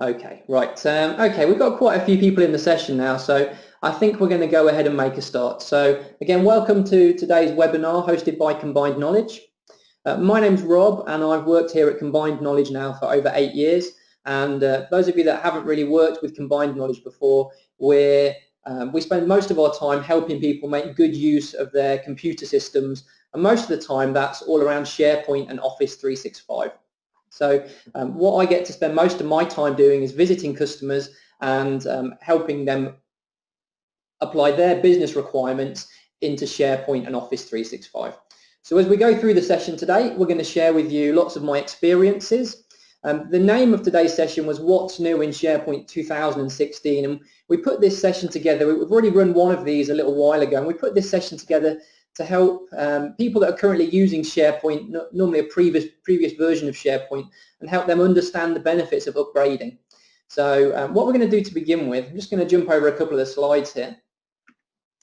Okay, right. Okay, we've got quite a few people in the session now, so I think we're going to go ahead and make a start. So again, welcome to today's webinar hosted by Combined Knowledge. My name's Rob, and I've worked here at Combined Knowledge now for over 8 years. And those of you that haven't really worked with Combined Knowledge before, we spend most of our time helping people make good use of their computer systems, and most of the time that's all around SharePoint and Office 365. So what I get to spend most of my time doing is visiting customers and helping them apply their business requirements into SharePoint and Office 365. So as we go through the session today, we're going to share with you lots of my experiences. The name of today's session was What's New in SharePoint 2016, and we put this session together. We've already run one of these a little while ago, and we put this session together to help people that are currently using SharePoint, normally a previous version of SharePoint, and help them understand the benefits of upgrading. So what we're going to do to begin with, I'm just going to jump over a couple of the slides here.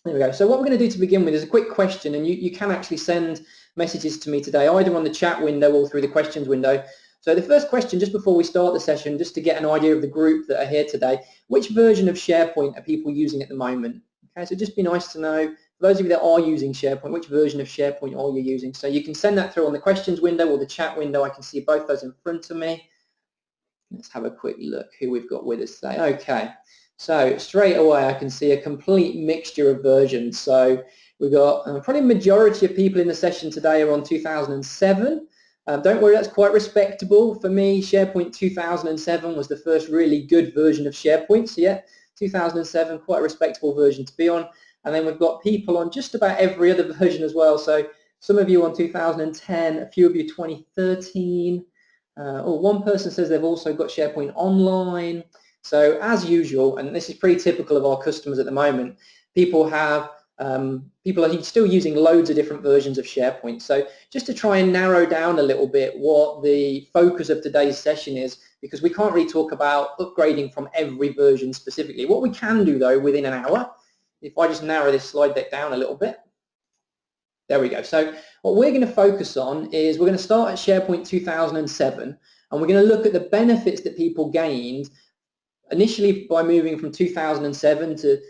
There we go. So what we're going to do to begin with is a quick question, and you can actually send messages to me today, either on the chat window or through the questions window. So the first question, just before we start the session, just to get an idea of the group that are here today, which version of SharePoint are people using at the moment? Okay, so just be nice to know, for those of you that are using SharePoint, which version of SharePoint are you using? So you can send that through on the questions window or the chat window. I can see both those in front of me. Let's have a quick look who we've got with us today. Okay, so straight away I can see a complete mixture of versions. So we've got probably a majority of people in the session today are on 2007. Don't worry, that's quite respectable. For me, SharePoint 2007 was the first really good version of SharePoint. So yeah, 2007, quite a respectable version to be on. And then we've got people on just about every other version as well. So some of you on 2010, a few of you 2013. One person says they've also got SharePoint Online. So as usual, and this is pretty typical of our customers at the moment, people are still using loads of different versions of SharePoint. So just to try and narrow down a little bit what the focus of today's session is, because we can't really talk about upgrading from every version specifically. What we can do though within an hour, if I just narrow this slide deck down a little bit, there we go. So what we're going to focus on is we're going to start at SharePoint 2007, and we're going to look at the benefits that people gained initially by moving from 2007 to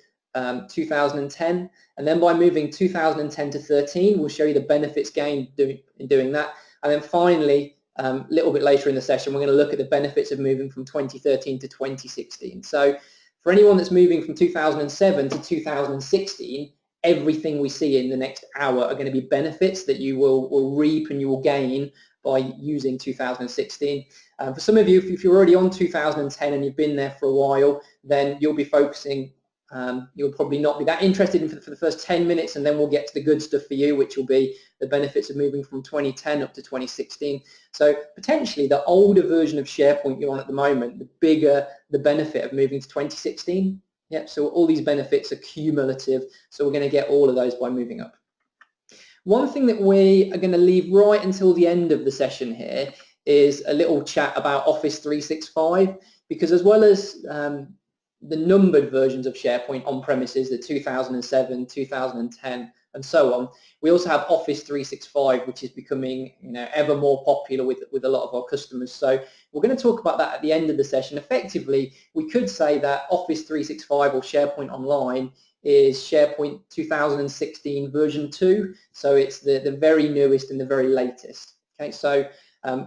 2010, and then by moving 2010 to 13, we'll show you the benefits gained in doing that. And then finally, a little bit later in the session, we're going to look at the benefits of moving from 2013 to 2016. So for anyone that's moving from 2007 to 2016, everything we see in the next hour are going to be benefits that you will reap and you will gain by using 2016. For some of you, if you're already on 2010 and you've been there for a while, then you'll be focusing, you'll probably not be that interested in for the first 10 minutes, and then we'll get to the good stuff for you, which will be the benefits of moving from 2010 up to 2016. So potentially the older version of SharePoint you're on at the moment, the bigger the benefit of moving to 2016. Yep, so all these benefits are cumulative, so we're going to get all of those by moving up. One thing that we are going to leave right until the end of the session here is a little chat about Office 365, because as well as the numbered versions of SharePoint on premises, the 2007, 2010, and so on, we also have Office 365, which is becoming ever more popular with a lot of our customers. So we're going to talk about that at the end of the session. Effectively, we could say that Office 365 or SharePoint Online is SharePoint 2016 version 2. So it's the very newest and the very latest. Okay, so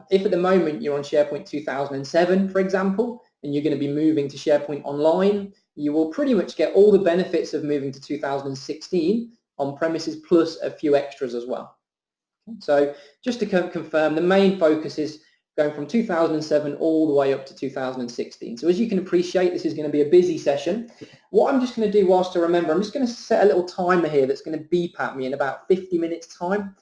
if at the moment you're on SharePoint 2007, for example, and you're going to be moving to SharePoint Online, you will pretty much get all the benefits of moving to 2016 on premises plus a few extras as well. So just to confirm, the main focus is going from 2007 all the way up to 2016. So as you can appreciate, this is going to be a busy session. What I'm just going to do whilst I remember, I'm just going to set a little timer here that's going to beep at me in about 50 minutes time.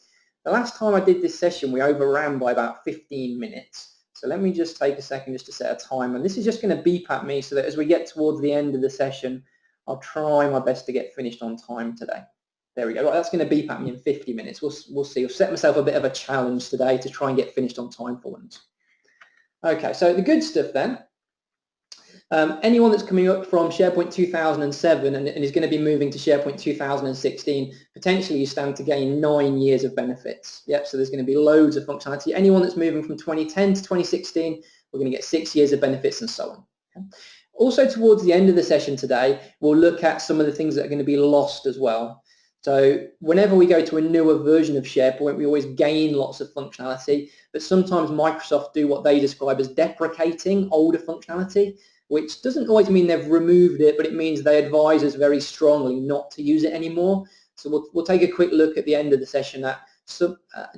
The last time I did this session, we overran by about 15 minutes. So let me just take a second just to set a timer. And this is just going to beep at me so that as we get towards the end of the session, I'll try my best to get finished on time today. There we go. Right, that's going to beep at me in 50 minutes. We'll see. I'll set myself a bit of a challenge today to try and get finished on time for once. Okay, so the good stuff then. Anyone that's coming up from SharePoint 2007 and is going to be moving to SharePoint 2016, potentially you stand to gain 9 years of benefits. Yep, so there's going to be loads of functionality. Anyone that's moving from 2010 to 2016, we're going to get 6 years of benefits and so on. Also, towards the end of the session today, we'll look at some of the things that are going to be lost as well. So whenever we go to a newer version of SharePoint, we always gain lots of functionality, but sometimes Microsoft do what they describe as deprecating older functionality, which doesn't always mean they've removed it, but it means they advise us very strongly not to use it anymore. So we'll take a quick look at the end of the session at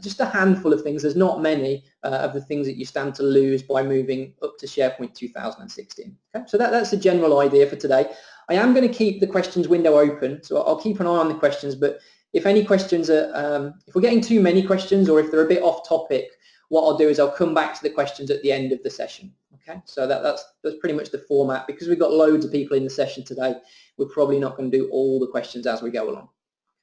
just a handful of things. There's not many of the things that you stand to lose by moving up to SharePoint 2016. Okay? So that's the general idea for today. I am going to keep the questions window open, so I'll keep an eye on the questions, but if any questions are, if we're getting too many questions or if they're a bit off topic, what I'll do is I'll come back to the questions at the end of the session. Okay, so that's pretty much the format. Because we've got loads of people in the session today, we're probably not going to do all the questions as we go along.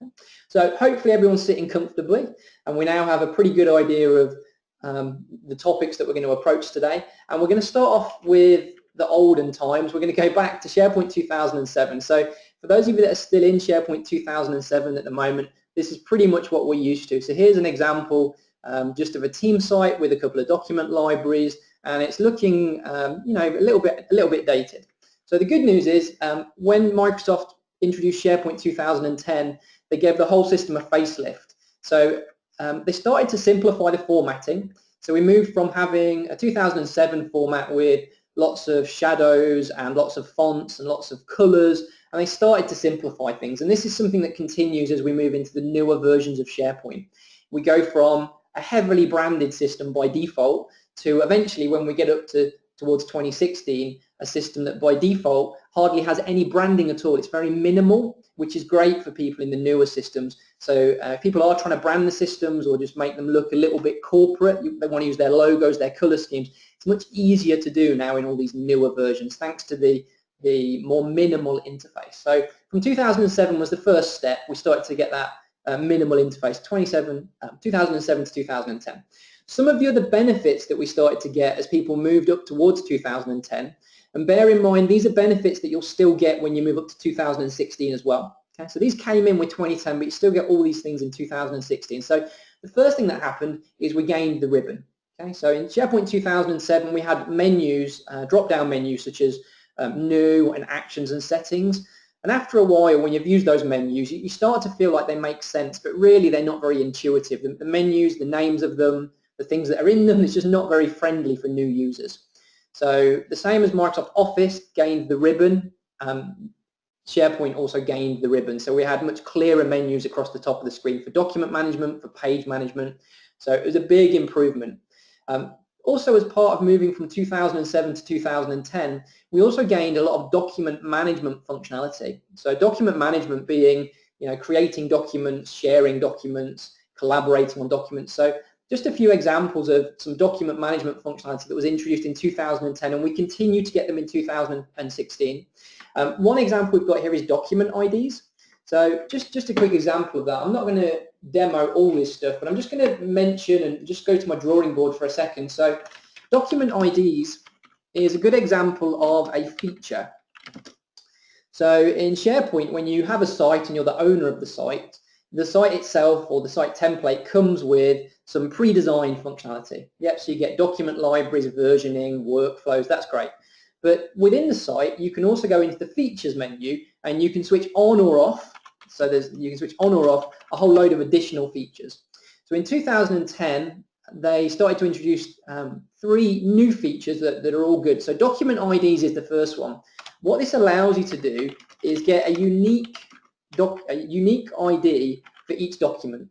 Okay? So hopefully everyone's sitting comfortably, and we now have a pretty good idea of the topics that we're going to approach today. And we're going to start off with the olden times. We're going to go back to SharePoint 2007. So for those of you that are still in SharePoint 2007 at the moment, this is pretty much what we're used to. So here's an example just of a team site with a couple of document libraries, and it's looking you know, a little bit dated. So the good news is when Microsoft introduced SharePoint 2010, they gave the whole system a facelift. So they started to simplify the formatting. So we moved from having a 2007 format with lots of shadows and lots of fonts and lots of colors, and they started to simplify things. And this is something that continues as we move into the newer versions of SharePoint. We go from a heavily branded system by default to eventually, when we get up towards 2016, a system that by default hardly has any branding at all. It's very minimal, which is great for people in the newer systems. So if people are trying to brand the systems or just make them look a little bit corporate, they want to use their logos, their color schemes, it's much easier to do now in all these newer versions, thanks to the more minimal interface. So from 2007 was the first step. We started to get that minimal interface, 2007 to 2010. Some of the other benefits that we started to get as people moved up towards 2010, and bear in mind, these are benefits that you'll still get when you move up to 2016 as well. Okay, so these came in with 2010, but you still get all these things in 2016. So the first thing that happened is we gained the ribbon. Okay, so in SharePoint 2007, we had menus, drop-down menus such as new and actions and settings. And after a while, when you've used those menus, you start to feel like they make sense, but really they're not very intuitive. The menus, the names of them, the things that are in them, it's just not very friendly for new users. So the same as Microsoft Office gained the ribbon, SharePoint also gained the ribbon. So we had much clearer menus across the top of the screen for document management, for page management. So it was a big improvement. Also, as part of moving from 2007 to 2010, we also gained a lot of document management functionality. So document management being, you know, creating documents, sharing documents, collaborating on documents. So just a few examples of some document management functionality that was introduced in 2010, and we continue to get them in 2016. One example we've got here is document IDs. So just a quick example of that. I'm not going to demo all this stuff, but I'm just going to mention and just go to my drawing board for a second. So document IDs is a good example of a feature. So in SharePoint, when you have a site and you're the owner of the site itself or the site template comes with some pre-designed functionality. Yep, so you get document libraries, versioning, workflows, that's great. But within the site, you can also go into the features menu and you can switch on or off. So you can switch on or off a whole load of additional features. So in 2010, they started to introduce 3 new features that are all good. So document IDs is the first one. What this allows you to do is get a unique ID for each document.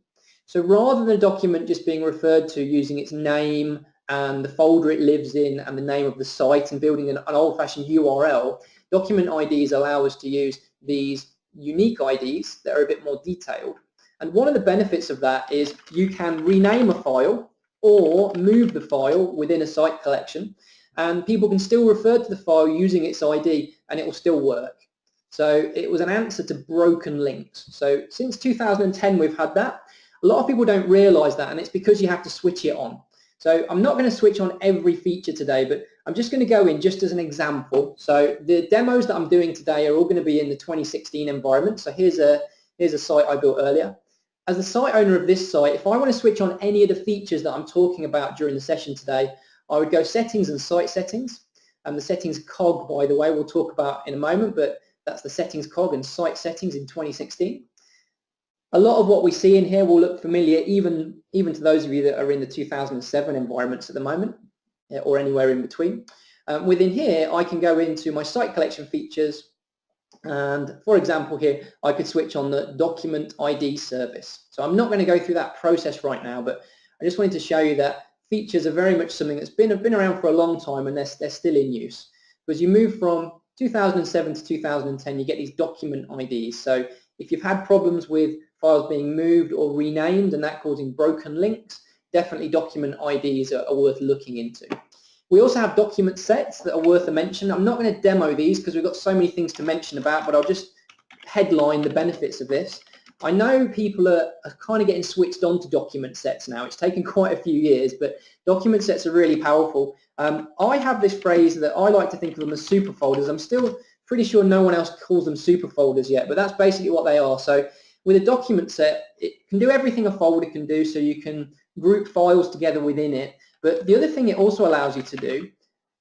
So rather than a document just being referred to using its name and the folder it lives in and the name of the site and building an old-fashioned URL, document IDs allow us to use these unique IDs that are a bit more detailed. And one of the benefits of that is you can rename a file or move the file within a site collection, and people can still refer to the file using its ID and it will still work. So it was an answer to broken links. So since 2010 we've had that. A lot of people don't realize that, and it's because you have to switch it on. So I'm not going to switch on every feature today, but I'm just going to go in just as an example. So the demos that I'm doing today are all going to be in the 2016 environment. So here's a site I built earlier. As the site owner of this site, if I want to switch on any of the features that I'm talking about during the session today, I would go settings and site settings. The settings cog, by the way, we'll talk about in a moment, but that's the settings cog and site settings in 2016. A lot of what we see in here will look familiar even to those of you that are in the 2007 environments at the moment, or anywhere in between. Within here, I can go into my site collection features, and for example here, I could switch on the document ID service. So I'm not going to go through that process right now, but I just wanted to show you that features are very much something that's been around for a long time, and they're still in use. Because you move from 2007 to 2010, you get these document IDs. So if you've had problems with files being moved or renamed and that causing broken links, definitely document IDs are worth looking into. We also have document sets that are worth a mention. I'm not going to demo these because we've got so many things to mention about, but I'll just headline the benefits of this. I know people are kind of getting switched on to document sets now. It's taken quite a few years, but document sets are really powerful. I have this phrase that I like to think of them as super folders. I'm still pretty sure no one else calls them super folders yet, but that's basically what they are. So with a document set, it can do everything a folder can do, so you can group files together within it. But the other thing it also allows you to do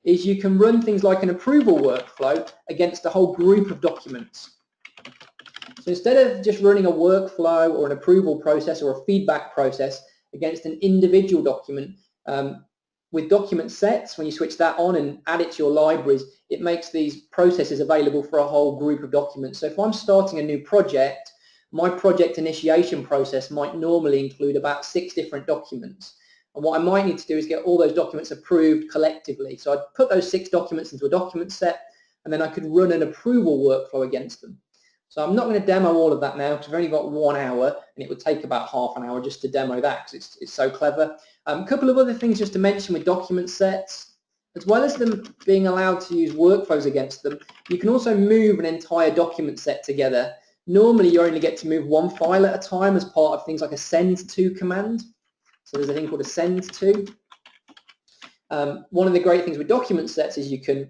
is you can run things like an approval workflow against a whole group of documents. So instead of just running a workflow or an approval process or a feedback process against an individual document, with document sets, when you switch that on and add it to your libraries, it makes these processes available for a whole group of documents. So if I'm starting a new project, my project initiation process might normally include about 6 different documents. And what I might need to do is get all those documents approved collectively. So I'd put those 6 documents into a document set, and then I could run an approval workflow against them. So I'm not going to demo all of that now because we've only got 1 hour, and it would take about half an hour just to demo that because it's so clever. A couple of other things just to mention with document sets. As well as them being allowed to use workflows against them, you can also move an entire document set together. Normally you only get to move one file at a time as part of things like a send to command. So there's a thing called a send to. One of the great things with document sets is you can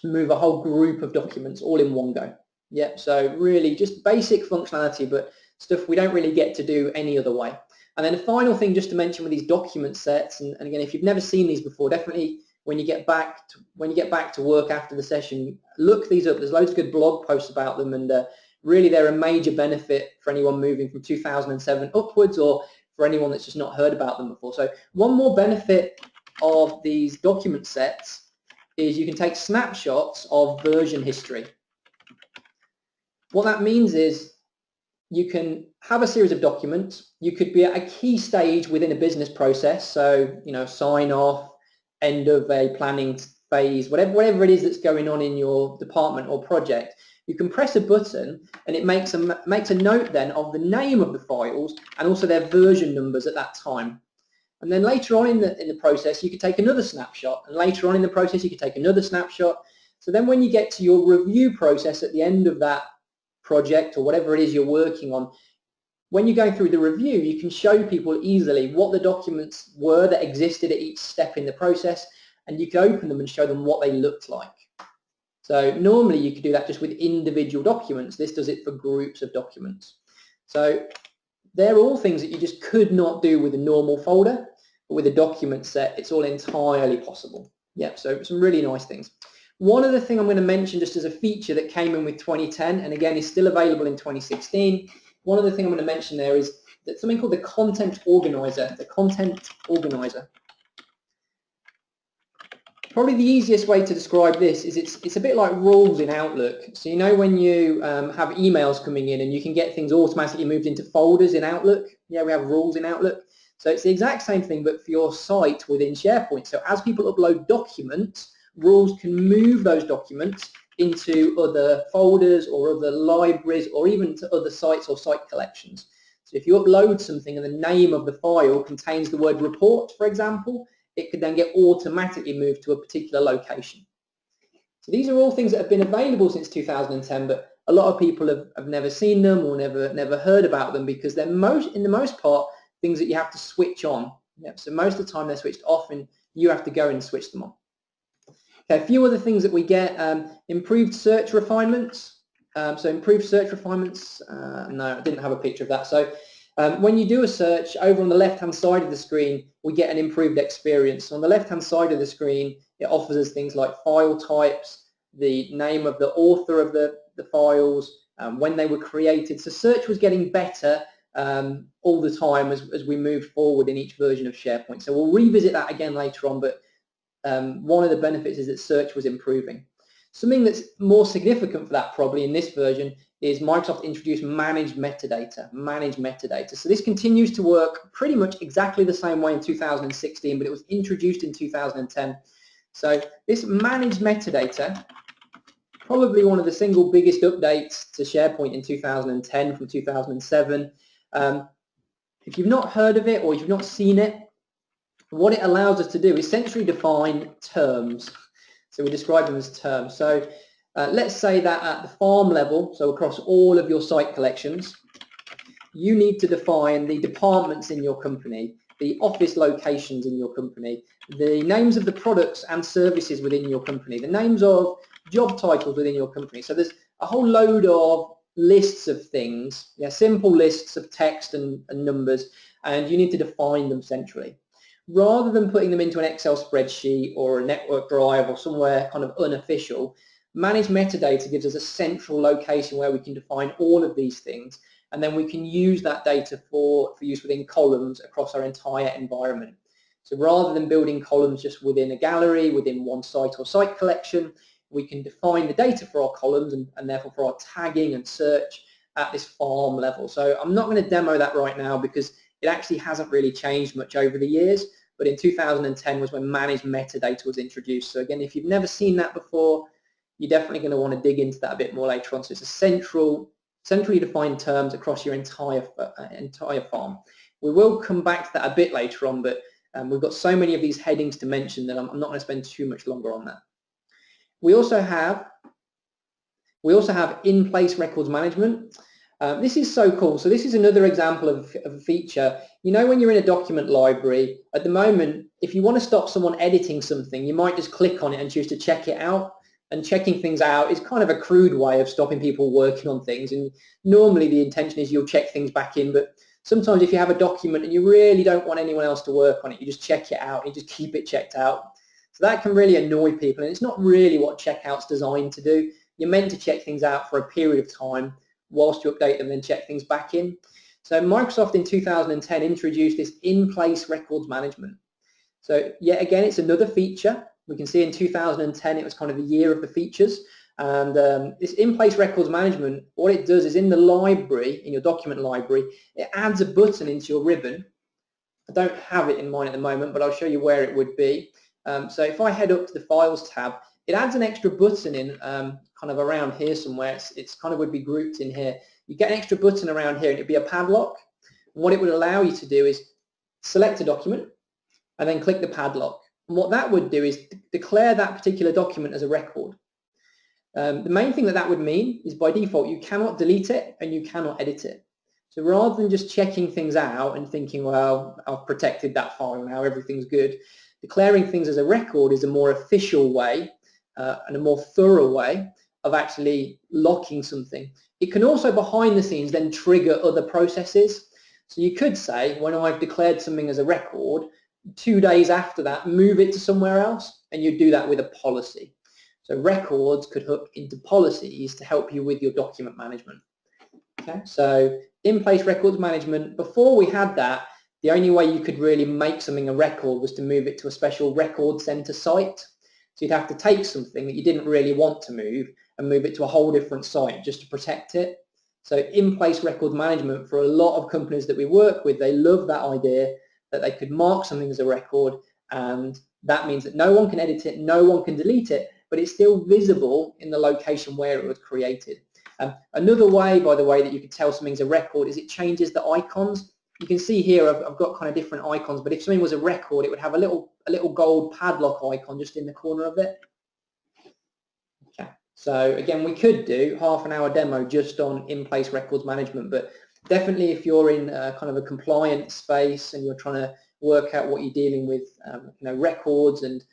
move a whole group of documents all in one go. Yeah, so really just basic functionality, but stuff we don't really get to do any other way. And then the final thing just to mention with these document sets, and again, if you've never seen these before, definitely when you get back to work after the session, look these up. There's loads of good blog posts about them, and really they're a major benefit for anyone moving from 2007 upwards, or for anyone that's just not heard about them before. So one more benefit of these document sets is you can take snapshots of version history. What that means is you can have a series of documents. You could be at a key stage within a business process, so sign off, end of a planning phase, whatever it is that's going on in your department or project. You can press a button and it makes a note then of the name of the files and also their version numbers at that time. And then later on in the process, you could take another snapshot, and later on in the process, you could take another snapshot. So then when you get to your review process at the end of that project or whatever it is you're working on, when you're going through the review, you can show people easily what the documents were that existed at each step in the process, and you can open them and show them what they looked like. So normally you could do that just with individual documents. This does it for groups of documents. So they're all things that you just could not do with a normal folder, but with a document set, it's all entirely possible. Yeah, so some really nice things. One other thing I'm going to mention just as a feature that came in with 2010, and again is still available in 2016, one other thing I'm going to mention there is that something called the content organizer. The content organizer. Probably the easiest way to describe this is it's a bit like rules in Outlook. So when you have emails coming in and you can get things automatically moved into folders in Outlook. Yeah, we have rules in Outlook. So it's the exact same thing, but for your site within SharePoint. So as people upload documents, rules can move those documents into other folders or other libraries or even to other sites or site collections. So if you upload something and the name of the file contains the word report, for example, it could then get automatically moved to a particular location. So these are all things that have been available since 2010, but a lot of people have never seen them or never heard about them because they're in the most part things that you have to switch on. Yeah, so most of the time they're switched off and you have to go and switch them on. Okay, a few other things that we get, improved search refinements. So improved search refinements, no, I didn't have a picture of that. So when you do a search, over on the left-hand side of the screen, we get an improved experience. So on the left-hand side of the screen, It offers us things like file types, the name of the author of the files, when they were created. So search was getting better all the time as we moved forward in each version of SharePoint. So we'll revisit that again later on, but one of the benefits is that search was improving. Something that's more significant for that probably in this version is Microsoft introduced managed metadata. So this continues to work pretty much exactly the same way in 2016, but it was introduced in 2010. So this managed metadata, probably one of the single biggest updates to SharePoint in 2010 from 2007. If you've not heard of it or if you've not seen it, what it allows us to do is centrally define terms. So we describe them as terms. So let's say that at the farm level, so across all of your site collections, you need to define the departments in your company, the office locations in your company, the names of the products and services within your company, the names of job titles within your company. So there's a whole load of lists of things, simple lists of text and numbers, and you need to define them centrally. Rather than putting them into an Excel spreadsheet or a network drive or somewhere kind of unofficial, managed metadata gives us a central location where we can define all of these things, and then we can use that data for use within columns across our entire environment. So rather than building columns just within a gallery, within one site or site collection, we can define the data for our columns and therefore for our tagging and search at this farm level. So I'm not going to demo that right now because it actually hasn't really changed much over the years, but in 2010 was when managed metadata was introduced. So again, if you've never seen that before, you're definitely going to want to dig into that a bit more later on. So it's a centrally defined terms across your entire farm. We will come back to that a bit later on, but we've got so many of these headings to mention that I'm not going to spend too much longer on that. We also have in-place records management. This is so cool. So this is another example of a feature. You know, when you're in a document library, at the moment, if you want to stop someone editing something, you might just click on it and choose to check it out. And checking things out is kind of a crude way of stopping people working on things. And normally the intention is you'll check things back in, but sometimes if you have a document and you really don't want anyone else to work on it, you just check it out and you just keep it checked out. So that can really annoy people, and it's not really what checkout's designed to do. You're meant to check things out for a period of time whilst you update them and then check things back in. So Microsoft in 2010 introduced this in-place records management. So yet again, it's another feature. We can see in 2010 it was kind of the year of the features, and this in-place records management, what it does is in the library, in your document library, it adds a button into your ribbon. I don't have it in mine at the moment, but I'll show you where it would be. So if I head up to the Files tab, it adds an extra button in kind of around here somewhere. It's kind of would be grouped in here. You get an extra button around here and it'd be a padlock. And what it would allow you to do is select a document and then click the padlock. And what that would do is declare that particular document as a record. The main thing that would mean is by default you cannot delete it and you cannot edit it. So rather than just checking things out and thinking, well, I've protected that file now, everything's good, declaring things as a record is a more official way and a more thorough way of actually locking something. It can also behind the scenes then trigger other processes. So you could say, when I've declared something as a record, 2 days after that, move it to somewhere else, and you do that with a policy. So records could hook into policies to help you with your document management. Okay, so in-place records management, before we had that, the only way you could really make something a record was to move it to a special record center site. So you'd have to take something that you didn't really want to move and move it to a whole different site just to protect it. So in-place records management, for a lot of companies that we work with, they love that idea that they could mark something as a record, and that means that no one can edit it, no one can delete it, but it's still visible in the location where it was created. Another way, by the way, that you could tell something's a record is it changes the icons. You can see here I've got kind of different icons, but if something was a record, it would have a little gold padlock icon just in the corner of it. Okay. So again, we could do half an hour demo just on in-place records management, but definitely if you're in kind of a compliance space and you're trying to work out what you're dealing with, records and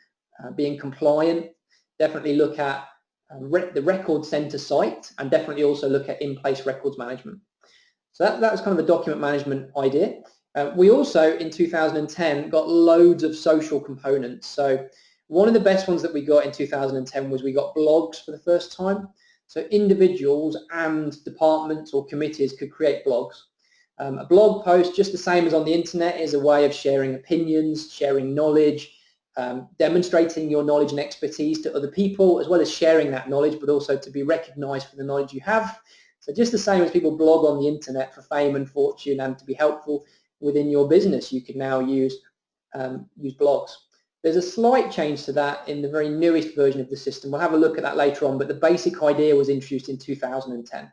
being compliant, definitely look at the record center site, and definitely also look at in-place records management. So that was kind of a document management idea. We also, in 2010, got loads of social components. So One of the best ones that we got in 2010 was we got blogs for the first time. So individuals and departments or committees could create blogs. A blog post, just the same as on the internet, is a way of sharing opinions, sharing knowledge, demonstrating your knowledge and expertise to other people, as well as sharing that knowledge, but also to be recognized for the knowledge you have. So just the same as people blog on the internet for fame and fortune and to be helpful within your business, you can now use blogs. There's a slight change to that in the very newest version of the system. We'll have a look at that later on, but the basic idea was introduced in 2010.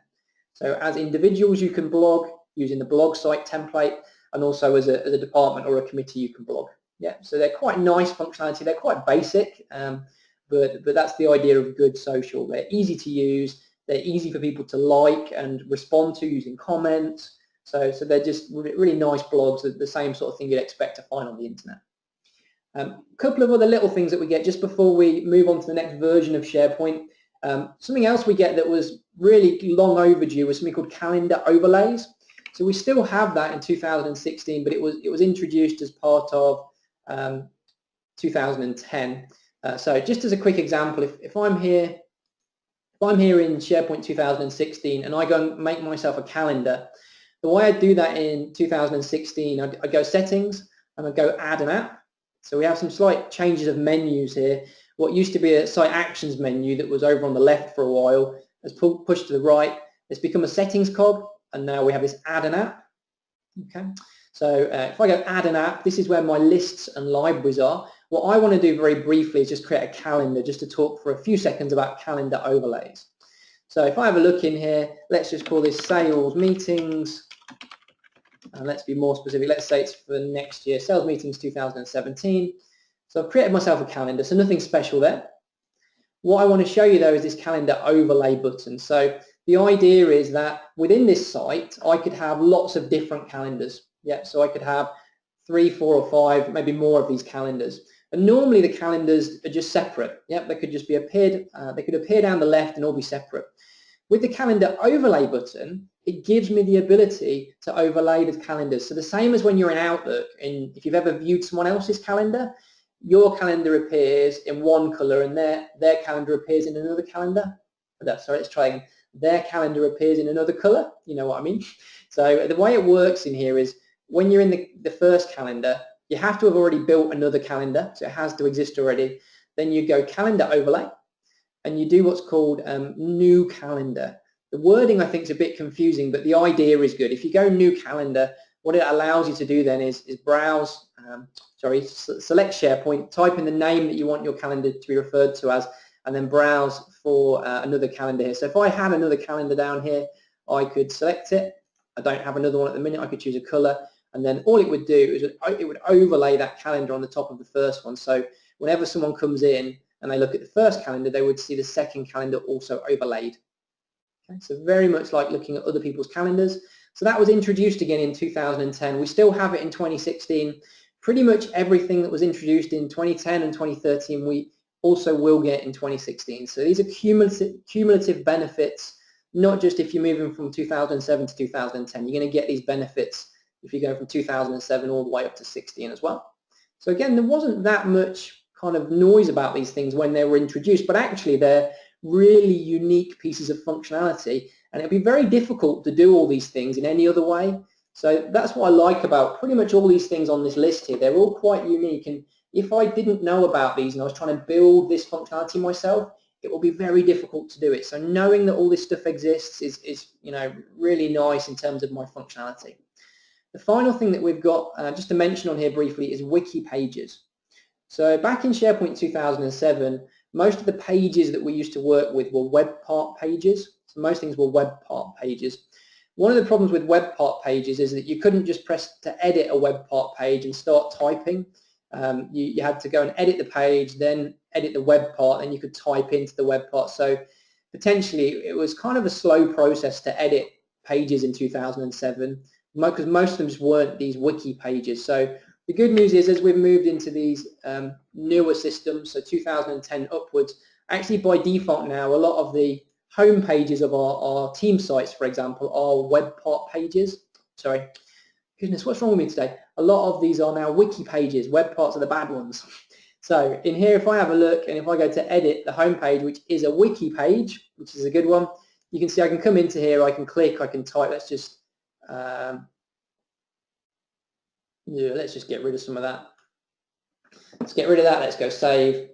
So as individuals, you can blog using the blog site template, and also as a department or a committee, you can blog. Yeah, so they're quite nice functionality. They're quite basic, but that's the idea of good social. They're easy to use. They're easy for people to like and respond to using comments. So they're just really nice blogs, the same sort of thing you'd expect to find on the internet. A couple of other little things that we get just before we move on to the next version of SharePoint. Something else we get that was really long overdue was something called calendar overlays. So we still have that in 2016, but it was introduced as part of 2010. So just as a quick example, if I'm here in SharePoint 2016 and I go and make myself a calendar, the way I do that in 2016, I go settings and I go add an app. So we have some slight changes of menus here. What used to be a site actions menu that was over on the left for a while has pushed to the right. It's become a settings cog, and now we have this add an app. Okay, so if I go add an app, this is where my lists and libraries are. What I want to do very briefly is just create a calendar, just to talk for a few seconds about calendar overlays. So if I have a look in here, let's just call this sales meetings, and let's be more specific. Let's say it's for next year, sales meetings 2017. So I've created myself a calendar, so nothing special there. What I want to show you though is this calendar overlay button. So the idea is that within this site, I could have lots of different calendars. Yeah, so I could have 3, 4, or 5, maybe more of these calendars. And normally the calendars are just separate. Yeah, they could just be they could appear down the left and all be separate. With the calendar overlay button, it gives me the ability to overlay the calendars. So the same as when you're in Outlook, and if you've ever viewed someone else's calendar, your calendar appears in one color and their calendar appears in another calendar. Sorry, let's try again. Their calendar appears in another color. You know what I mean? So the way it works in here is when you're in the first calendar, you have to have already built another calendar, so it has to exist already. Then you go calendar overlay, and you do what's called new calendar. The wording I think is a bit confusing, but the idea is good. If you go new calendar, what it allows you to do then is browse, select SharePoint, type in the name that you want your calendar to be referred to as, and then browse for another calendar here. So if I had another calendar down here, I could select it. I don't have another one at the minute. I could choose a color, and then all it would do is it would overlay that calendar on the top of the first one. So whenever someone comes in and they look at the first calendar, they would see the second calendar also overlaid. Okay, so very much like looking at other people's calendars. So that was introduced again in 2010. We still have it in 2016. Pretty much everything that was introduced in 2010 and 2013, we also will get in 2016. So these are cumulative benefits, not just if you're moving from 2007 to 2010. You're going to get these benefits if you go from 2007 all the way up to 16 as well. So again, there wasn't that much kind of noise about these things when they were introduced, but actually they're really unique pieces of functionality, and it'd be very difficult to do all these things in any other way. So that's what I like about pretty much all these things on this list here. They're all quite unique, and if I didn't know about these and I was trying to build this functionality myself, it will be very difficult to do it. So knowing that all this stuff exists is really nice in terms of my functionality. The final thing that we've got, just to mention on here briefly, is wiki pages. So back in SharePoint 2007, most of the pages that we used to work with were web part pages. So most things were web part pages. One of the problems with web part pages is that you couldn't just press to edit a web part page and start typing. You had to go and edit the page, then edit the web part, and you could type into the web part. So potentially it was kind of a slow process to edit pages in 2007 because most of them just weren't these wiki pages. So the good news is as we've moved into these newer systems, so 2010 upwards, actually by default now a lot of the home pages of our team sites, for example, are web part pages. Sorry, goodness, what's wrong with me today? A lot of these are now wiki pages. Web parts are the bad ones. So in here, if I have a look and if I go to edit the home page, which is a wiki page, which is a good one, you can see I can come into here, I can click, I can type. Let's just let's just get rid of some of that. Let's get rid of that. Let's go save.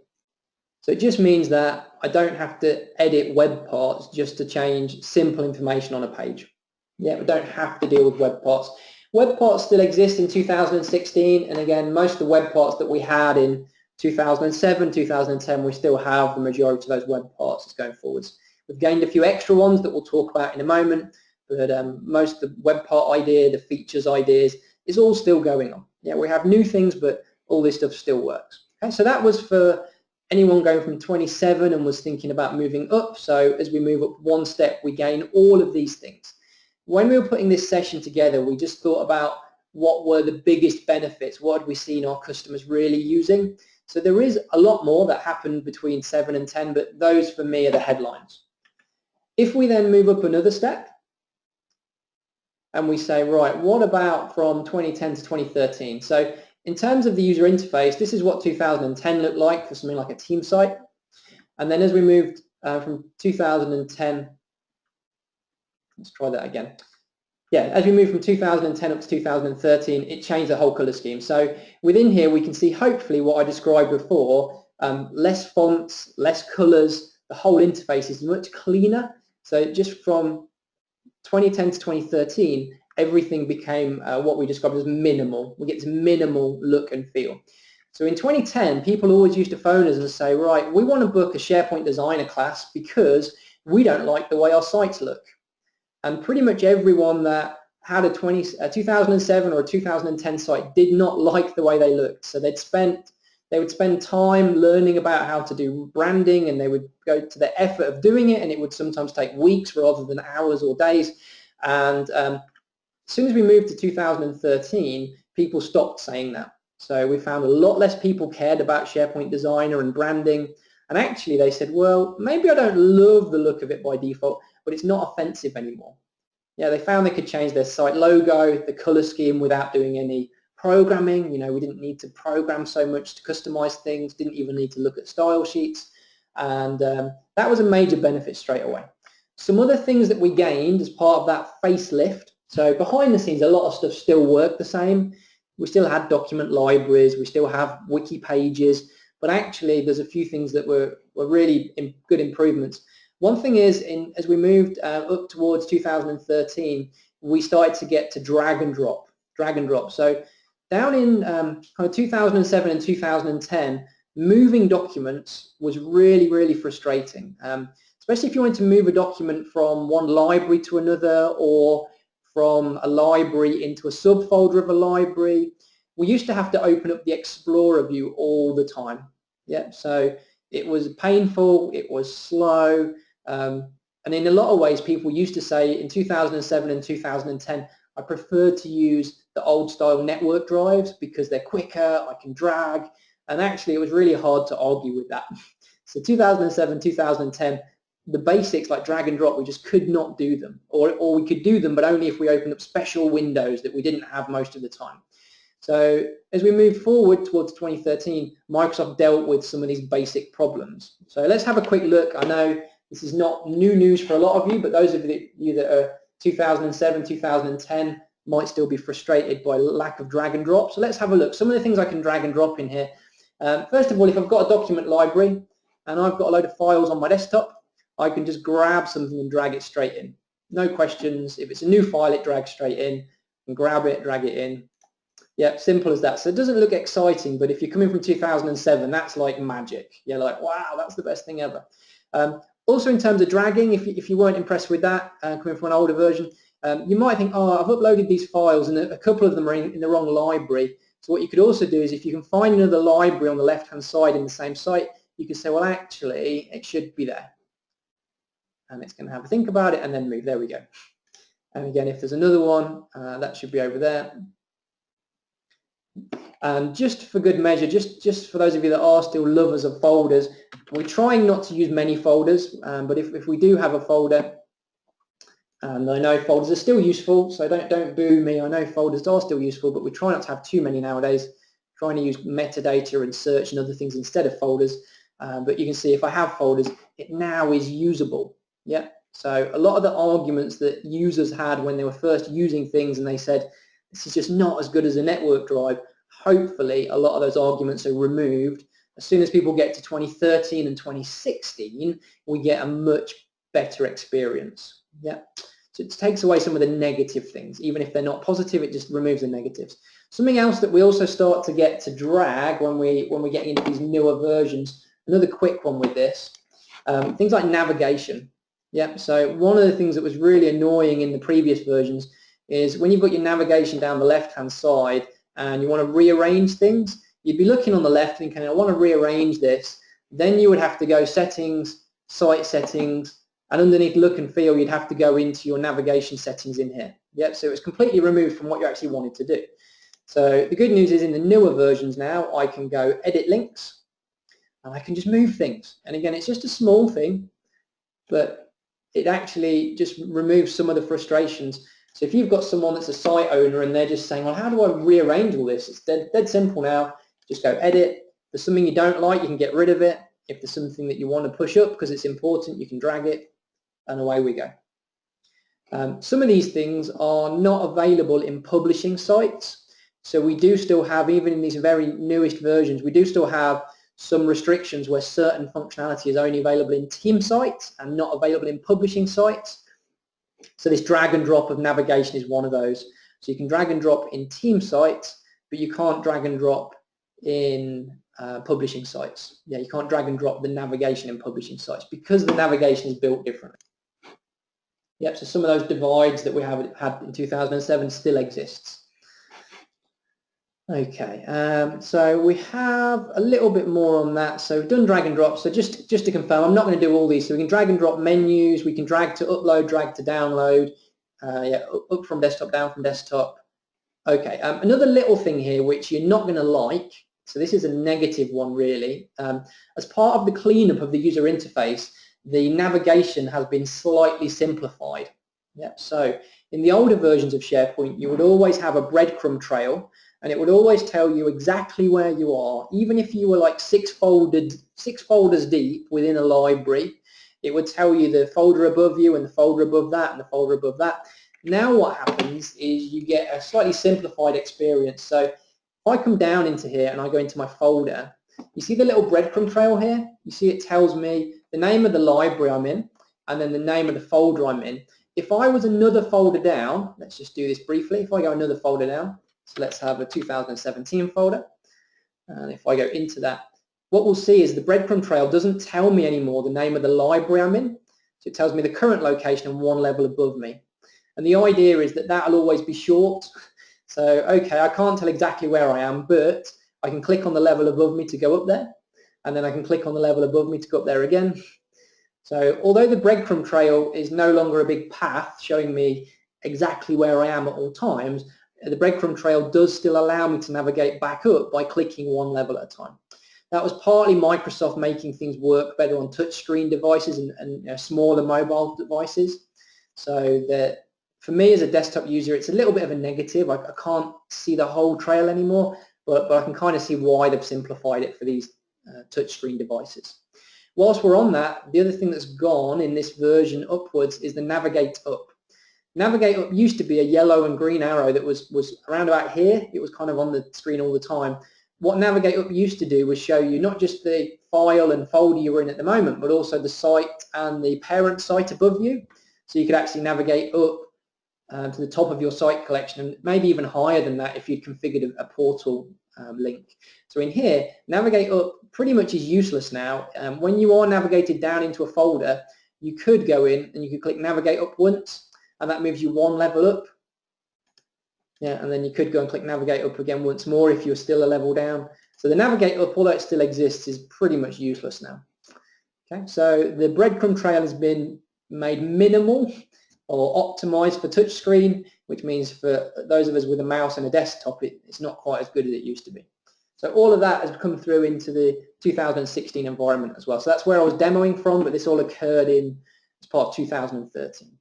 So it just means that I don't have to edit web parts just to change simple information on a page. Yeah, we don't have to deal with web parts. Web parts still exist in 2016, and again, most of the web parts that we had in 2007, 2010, we still have the majority of those web parts going forwards. We've gained a few extra ones that we'll talk about in a moment, but most of the web part idea, the features ideas, is all still going on. Yeah, we have new things, but all this stuff still works. Okay, so that was for anyone going from 27 and was thinking about moving up. So as we move up one step, we gain all of these things. When we were putting this session together, we just thought about what were the biggest benefits, what had we seen our customers really using. So there is a lot more that happened between 7 and 10, but those for me are the headlines. If we then move up another step and we say, right, what about from 2010 to 2013? So in terms of the user interface, this is what 2010 looked like for something like a team site. And then as we moved from 2010, let's try that again. Yeah, as we move from 2010 up to 2013, it changed the whole color scheme. So within here, we can see hopefully what I described before, less fonts, less colors, the whole interface is much cleaner. So just from 2010 to 2013, everything became what we described as minimal. We get this minimal look and feel. So in 2010, people always used to phone us and say, right, we want to book a SharePoint designer class because we don't like the way our sites look. And pretty much everyone that had a 2007 or a 2010 site did not like the way they looked. So they would spend time learning about how to do branding, and they would go to the effort of doing it, and it would sometimes take weeks rather than hours or days. And as soon as we moved to 2013, people stopped saying that. So we found a lot less people cared about SharePoint Designer and branding. And actually they said, well, maybe I don't love the look of it by default, but it's not offensive anymore. Yeah, they found they could change their site logo, the color scheme without doing any programming. You know, we didn't need to program so much to customize things, didn't even need to look at style sheets. And that was a major benefit straight away. Some other things that we gained as part of that facelift. So behind the scenes, a lot of stuff still worked the same. We still had document libraries, we still have wiki pages, but actually there's a few things that were really good improvements. One thing is, as we moved up towards 2013, we started to get to drag and drop. So down in kind of 2007 and 2010, moving documents was really, really frustrating, especially if you wanted to move a document from one library to another or from a library into a subfolder of a library. We used to have to open up the Explorer view all the time. Yeah, so it was painful, it was slow, and in a lot of ways people used to say in 2007 and 2010, I preferred to use the old style network drives because they're quicker, I can drag, and actually it was really hard to argue with that. So 2007, 2010, the basics like drag and drop, we just could not do them, or we could do them but only if we opened up special windows that we didn't have most of the time. So as we move forward towards 2013, Microsoft dealt with some of these basic problems. So let's have a quick look. I know this is not new news for a lot of you, but those of you that are 2007, 2010 might still be frustrated by lack of drag and drop. So let's have a look. Some of the things I can drag and drop in here. First of all, if I've got a document library and I've got a load of files on my desktop, I can just grab something and drag it straight in. No questions. If it's a new file, it drags straight in. And grab it, drag it in. Yeah, simple as that. So it doesn't look exciting, but if you're coming from 2007, that's like magic. You're like, wow, that's the best thing ever. Also in terms of dragging, if you weren't impressed with that, coming from an older version, you might think, oh, I've uploaded these files and a couple of them are in the wrong library. So what you could also do is if you can find another library on the left-hand side in the same site, you could say, well, actually, it should be there. And it's going to have a think about it and then move. There we go. And again, if there's another one, that should be over there. And just for good measure, just for those of you that are still lovers of folders, we're trying not to use many folders, but if we do have a folder, and I know folders are still useful, so don't boo me, I know folders are still useful, but we try not to have too many nowadays. trying to use metadata and search and other things instead of folders. But you can see if I have folders, it now is usable. Yeah. So a lot of the arguments that users had when they were first using things and they said, this is just not as good as a network drive, hopefully a lot of those arguments are removed. As soon as people get to 2013 and 2016, we get a much better experience. Yeah. So it takes away some of the negative things. Even if they're not positive, it just removes the negatives. Something else that we also start to get to drag when we get into these newer versions, another quick one with this, things like navigation. Yeah, so one of the things that was really annoying in the previous versions is when you've got your navigation down the left-hand side and you want to rearrange things, you'd be looking on the left thinking, I want to rearrange this. Then you would have to go settings, site settings, and underneath look and feel, you'd have to go into your navigation settings in here. Yep, so it was completely removed from what you actually wanted to do. So the good news is in the newer versions now, I can go edit links and I can just move things. And again, it's just a small thing, but it actually just removes some of the frustrations. So if you've got someone that's a site owner and they're just saying, well, how do I rearrange all this? It's dead simple now. Just go edit. If there's something you don't like, you can get rid of it. If there's something that you want to push up because it's important, you can drag it, and away we go. Some of these things are not available in publishing sites. So we do still have, even in these very newest versions, we do still have some restrictions where certain functionality is only available in team sites and not available in publishing sites. So this drag and drop of navigation is one of those. So you can drag and drop in team sites, but you can't drag and drop in publishing sites. Yeah, you can't drag and drop the navigation in publishing sites because the navigation is built differently. Yep, so some of those divides that we have had in 2007 still exists. Okay, so we have a little bit more on that. So we've done drag and drop. So just to confirm, I'm not going to do all these. So we can drag and drop menus. We can drag to upload, drag to download. Yeah, up from desktop, down from desktop. Okay, another little thing here which you're not going to like. So this is a negative one really. As part of the cleanup of the user interface, the navigation has been slightly simplified. Yeah, so in the older versions of SharePoint, you would always have a breadcrumb trail, and it would always tell you exactly where you are. Even if you were like six folders deep within a library, it would tell you the folder above you and the folder above that and the folder above that. Now what happens is you get a slightly simplified experience. So if I come down into here and I go into my folder, you see the little breadcrumb trail here? You see it tells me the name of the library I'm in and then the name of the folder I'm in. If I was another folder down, let's just do this briefly. If I go another folder down, so let's have a 2017 folder, and if I go into that, what we'll see is the breadcrumb trail doesn't tell me anymore the name of the library I'm in, so it tells me the current location and one level above me. And the idea is that that'll always be short. So, okay, I can't tell exactly where I am, but I can click on the level above me to go up there, and then I can click on the level above me to go up there again. So although the breadcrumb trail is no longer a big path showing me exactly where I am at all times, the breadcrumb trail does still allow me to navigate back up by clicking one level at a time. That was partly Microsoft making things work better on touchscreen devices and smaller mobile devices. So that for me as a desktop user, it's a little bit of a negative. I can't see the whole trail anymore, but I can kind of see why they've simplified it for these touchscreen devices. Whilst we're on that, the other thing that's gone in this version upwards is the Navigate Up. Navigate Up used to be a yellow and green arrow that was around about here. It was kind of on the screen all the time. What Navigate Up used to do was show you not just the file and folder you're in at the moment, but also the site and the parent site above you. So you could actually navigate up to the top of your site collection and maybe even higher than that if you'd configured a portal link. So in here, Navigate Up pretty much is useless now. When you are navigated down into a folder, you could go in and you could click Navigate Up once, and that moves you one level up. Yeah, and then you could go and click Navigate Up again once more if you're still a level down. So the Navigate Up, although it still exists, is pretty much useless now. Okay, so the breadcrumb trail has been made minimal or optimized for touchscreen, which means for those of us with a mouse and a desktop, it's not quite as good as it used to be. So all of that has come through into the 2016 environment as well. So that's where I was demoing from, but this all occurred as part of 2013.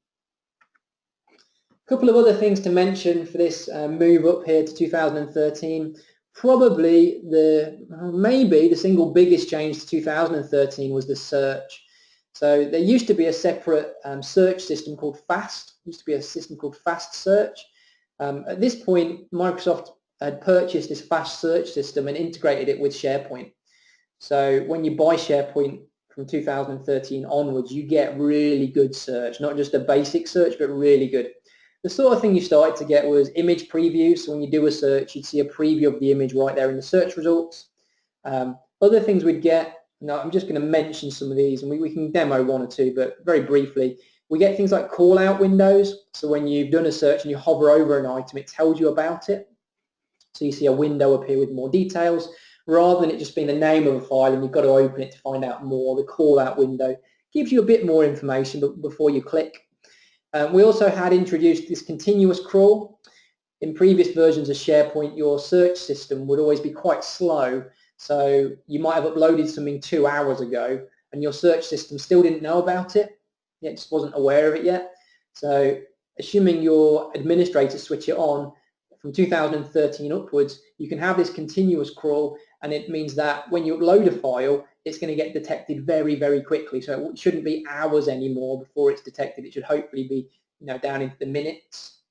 A couple of other things to mention for this move up here to 2013. Probably maybe the single biggest change to 2013 was the search. So there used to be a separate search system called FAST. There used to be a system called FAST Search. At this point, Microsoft had purchased this FAST Search system and integrated it with SharePoint. So when you buy SharePoint from 2013 onwards, you get really good search, not just a basic search, but really good. The sort of thing you started to get was image previews. So when you do a search, you'd see a preview of the image right there in the search results. Other things we'd get, now I'm just going to mention some of these, and we can demo one or two, but very briefly, we get things like call-out windows. So when you've done a search and you hover over an item, it tells you about it. So you see a window appear with more details, rather than it just being the name of a file and you've got to open it to find out more. The call-out window gives you a bit more information before you click. We also had introduced this continuous crawl. In previous versions of SharePoint, your search system would always be quite slow. So you might have uploaded something 2 hours ago and your search system still didn't know about it. It just wasn't aware of it yet. So assuming your administrators switch it on, from 2013 upwards, you can have this continuous crawl, and it means that when you upload a file, it's going to get detected very, very quickly. So it shouldn't be hours anymore before it's detected. It should hopefully be, down into the minutes.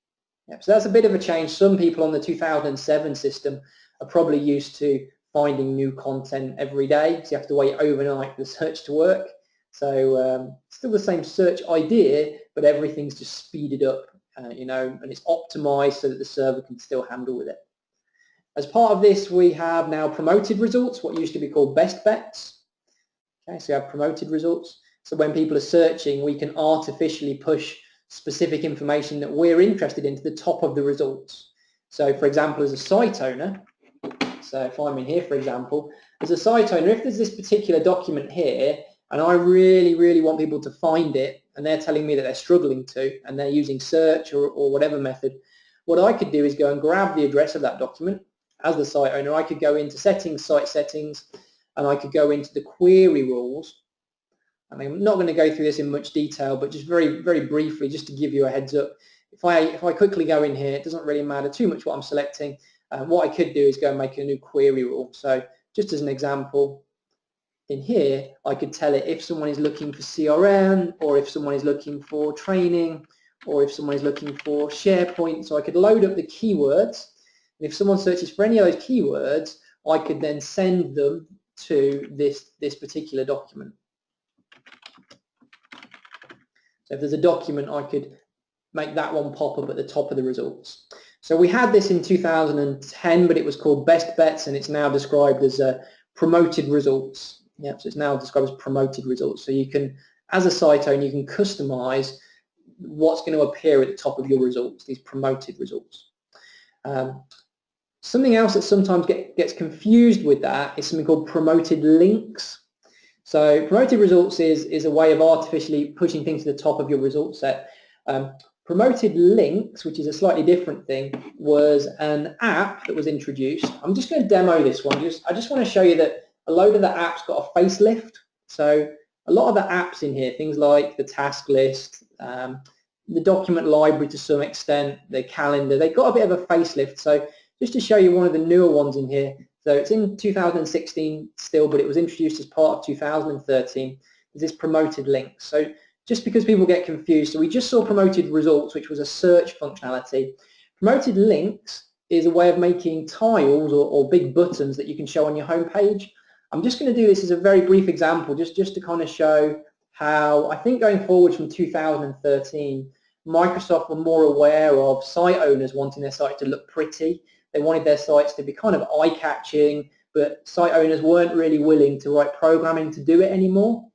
Yep. So that's a bit of a change. Some people on the 2007 system are probably used to finding new content every day, so you have to wait overnight for the search to work. So still the same search idea, but everything's just speeded up, and it's optimized so that the server can still handle with it. As part of this, we have now promoted results, what used to be called best bets. Okay, so you have promoted results. So when people are searching, we can artificially push specific information that we're interested in to the top of the results. So for example, as a site owner, so if I'm in here, for example, as a site owner, if there's this particular document here, and I really, really want people to find it, and they're telling me that they're struggling to, and they're using search or whatever method, what I could do is go and grab the address of that document. As the site owner, I could go into settings, site settings, and I could go into the query rules. I mean, I'm not going to go through this in much detail, but just very, very briefly, just to give you a heads up. If I quickly go in here, it doesn't really matter too much what I'm selecting. What I could do is go and make a new query rule. So just as an example, in here, I could tell it if someone is looking for CRM, or if someone is looking for training, or if someone is looking for SharePoint. So I could load up the keywords. And if someone searches for any of those keywords, I could then send them to this particular document. So if there's a document, I could make that one pop up at the top of the results. So we had this in 2010, but it was called Best Bets, and it's now described as promoted results. Yeah, so it's now described as promoted results. So you can, as a site owner, you can customize what's going to appear at the top of your results, these promoted results. Something else that sometimes gets confused with that is something called promoted links. So promoted results is a way of artificially pushing things to the top of your result set. Promoted links, which is a slightly different thing, was an app that was introduced. I'm just going to demo this one. I just want to show you that a load of the apps got a facelift. So a lot of the apps in here, things like the task list, the document library to some extent, the calendar, they got a bit of a facelift. So just to show you one of the newer ones in here, so it's in 2016 still, but it was introduced as part of 2013, is this promoted links. So just because people get confused, so we just saw promoted results, which was a search functionality. Promoted links is a way of making tiles or big buttons that you can show on your home page. I'm just going to do this as a very brief example, just to kind of show how I think going forward from 2013, Microsoft were more aware of site owners wanting their site to look pretty. They wanted their sites to be kind of eye-catching, but site owners weren't really willing to write programming to do it anymore.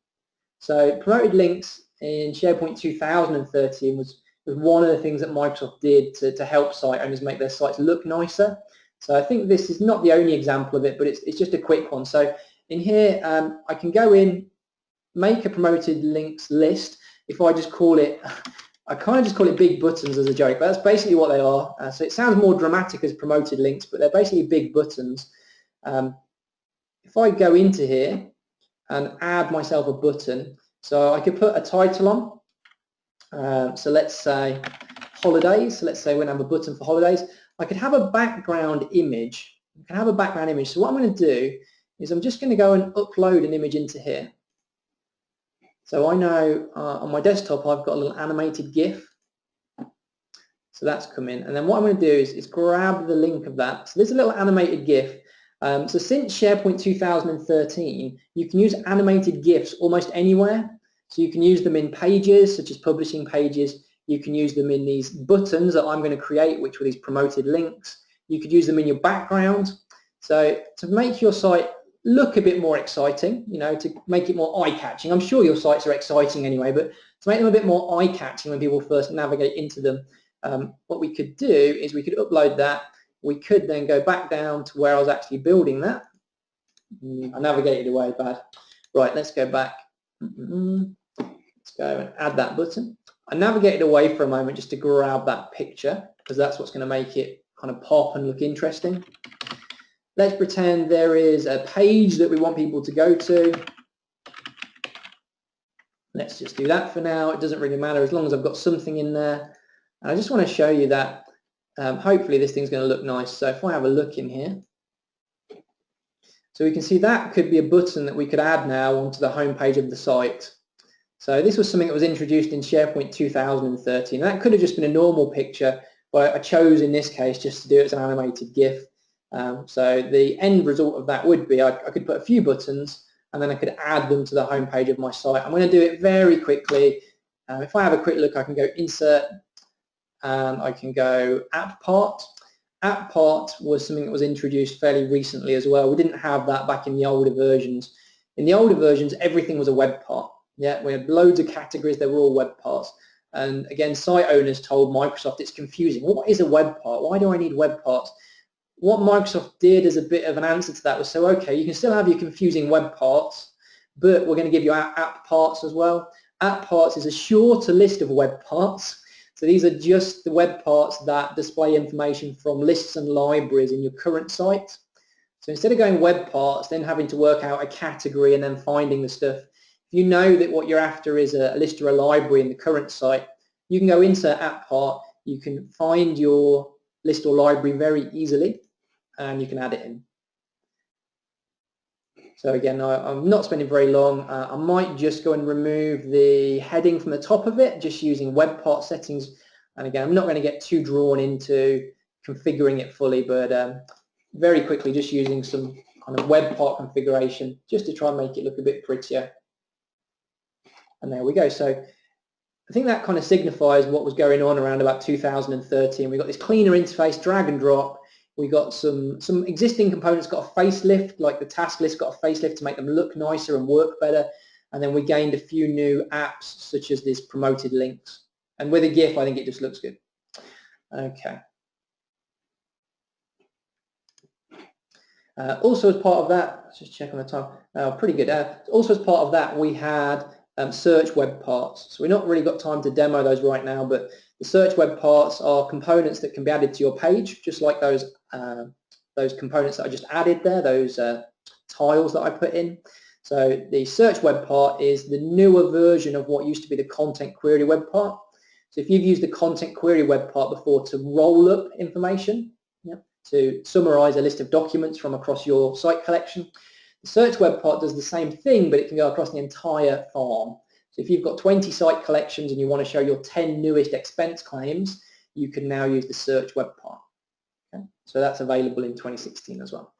So promoted links in SharePoint 2013 was one of the things that Microsoft did to help site owners make their sites look nicer. So I think this is not the only example of it, but it's just a quick one. So in here, I can go in, make a promoted links list. If I just call it, I kind of just call it big buttons as a joke, but that's basically what they are. So it sounds more dramatic as promoted links, but they're basically big buttons. If I go into here and add myself a button, so I could put a title on. So let's say holidays. So let's say we're going to have a button for holidays. I could have a background image You can have a background image. So what I'm going to do is I'm just going to go and upload an image into here. So I know on my desktop I've got a little animated GIF. So that's come in. And then what I'm going to do is grab the link of that. So there's a little animated GIF. So since SharePoint 2013, you can use animated GIFs almost anywhere. So you can use them in pages, such as publishing pages. You can use them in these buttons that I'm going to create, which were these promoted links. You could use them in your background. So to make your site look a bit more exciting, you know, to make it more eye-catching. I'm sure your sites are exciting anyway, but to make them a bit more eye-catching when people first navigate into them, what we could do is we could upload that. We could then go back down to where I was actually building that. I navigated away bad. Right, let's go back. Let's go and add that button. I navigated away for a moment just to grab that picture because that's what's going to make it kind of pop and look interesting. Let's pretend there is a page that we want people to go to. Let's just do that for now. It doesn't really matter as long as I've got something in there. And I just want to show you that hopefully this thing's going to look nice. So if I have a look in here, so we can see that could be a button that we could add now onto the home page of the site. So this was something that was introduced in SharePoint 2013. That could have just been a normal picture, but I chose in this case just to do it as an animated GIF. So the end result of that would be I could put a few buttons and then I could add them to the home page of my site. I'm going to do it very quickly. If I have a quick look, I can go Insert and I can go App Part. App Part was something that was introduced fairly recently as well. We didn't have that back in the older versions. In the older versions, everything was a web part. Yeah, we had loads of categories. They were all web parts. And again, site owners told Microsoft it's confusing. What is a web part? Why do I need web parts? What Microsoft did as a bit of an answer to that was, so okay, you can still have your confusing web parts, but we're going to give you app parts as well. App parts is a shorter list of web parts. So these are just the web parts that display information from lists and libraries in your current site. So instead of going web parts, then having to work out a category and then finding the stuff, if you know that what you're after is a list or a library in the current site, you can go into App Part, you can find your list or library very easily, and you can add it in. So again, I'm not spending very long. I might just go and remove the heading from the top of it, just using web part settings. And again, I'm not going to get too drawn into configuring it fully, but very quickly, just using some kind of web part configuration, just to try and make it look a bit prettier. And there we go. So I think that kind of signifies what was going on around about 2013. We got this cleaner interface, drag and drop. We got some existing components got a facelift, like the task list got a facelift to make them look nicer and work better. And then we gained a few new apps, such as this promoted links. And with a GIF, I think it just looks good. Okay. Also as part of that, let's just check on the time, pretty good. Also as part of that, we had search web parts. So we've not really got time to demo those right now, but the search web parts are components that can be added to your page, just like those components that I just added there, those tiles that I put in. So the search web part is the newer version of what used to be the content query web part. So if you've used the content query web part before to roll up information, to summarize a list of documents from across your site collection, the search web part does the same thing, but it can go across the entire farm. So if you've got 20 site collections and you want to show your 10 newest expense claims, you can now use the search web part. Okay? So that's available in 2016 as well.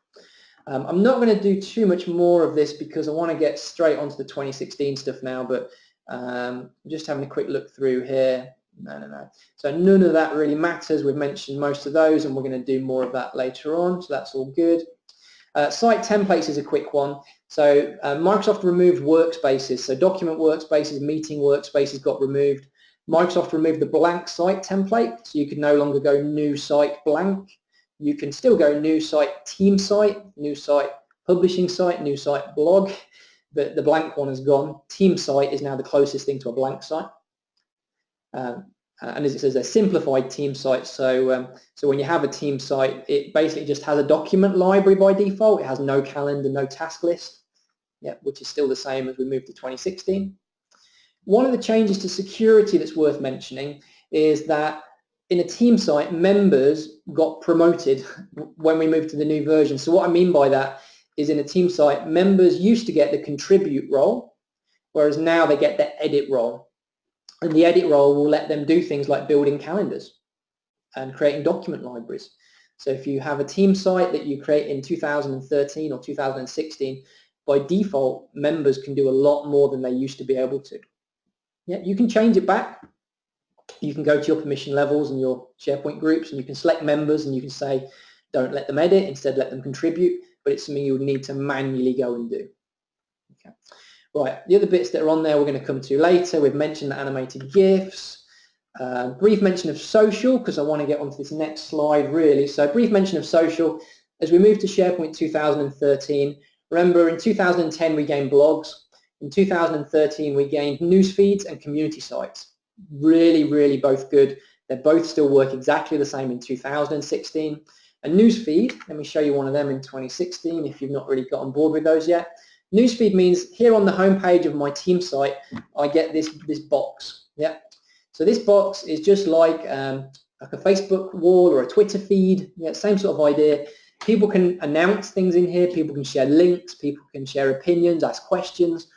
I'm not going to do too much more of this because I want to get straight onto the 2016 stuff now, but just having a quick look through here. No. So none of that really matters. We've mentioned most of those and we're going to do more of that later on, so that's all good. Site templates is a quick one. So Microsoft removed workspaces. So document workspaces, meeting workspaces got removed. Microsoft removed the blank site template, so you can no longer go new site blank. You can still go new site team site, new site publishing site, new site blog, but the blank one is gone. Team site is now the closest thing to a blank site. And as it says, a simplified team site. So when you have a team site, it basically just has a document library by default. It has no calendar, no task list, which is still the same as we moved to 2016. One of the changes to security that's worth mentioning is that in a team site, members got promoted when we moved to the new version. So what I mean by that is in a team site, members used to get the contribute role, whereas now they get the edit role. And the edit role will let them do things like building calendars and creating document libraries. So if you have a team site that you create in 2013 or 2016, by default, members can do a lot more than they used to be able to. Yeah, you can change it back. You can go to your permission levels and your SharePoint groups, and you can select members, and you can say, don't let them edit, instead let them contribute, but it's something you would need to manually go and do. Okay. Right, the other bits that are on there we're going to come to later. We've mentioned the animated GIFs. Brief mention of social, because I want to get onto this next slide really. So brief mention of social. As we move to SharePoint 2013, remember in 2010 we gained blogs. In 2013 we gained news feeds and community sites. Really both good. They both still work exactly the same in 2016. A newsfeed, let me show you one of them in 2016 if you've not really got on board with those yet. Newsfeed means here on the home page of my team site, I get this box. Yeah. So this box is just like a Facebook wall or a Twitter feed. Yeah, same sort of idea. People can announce things in here. People can share links. People can share opinions, ask questions.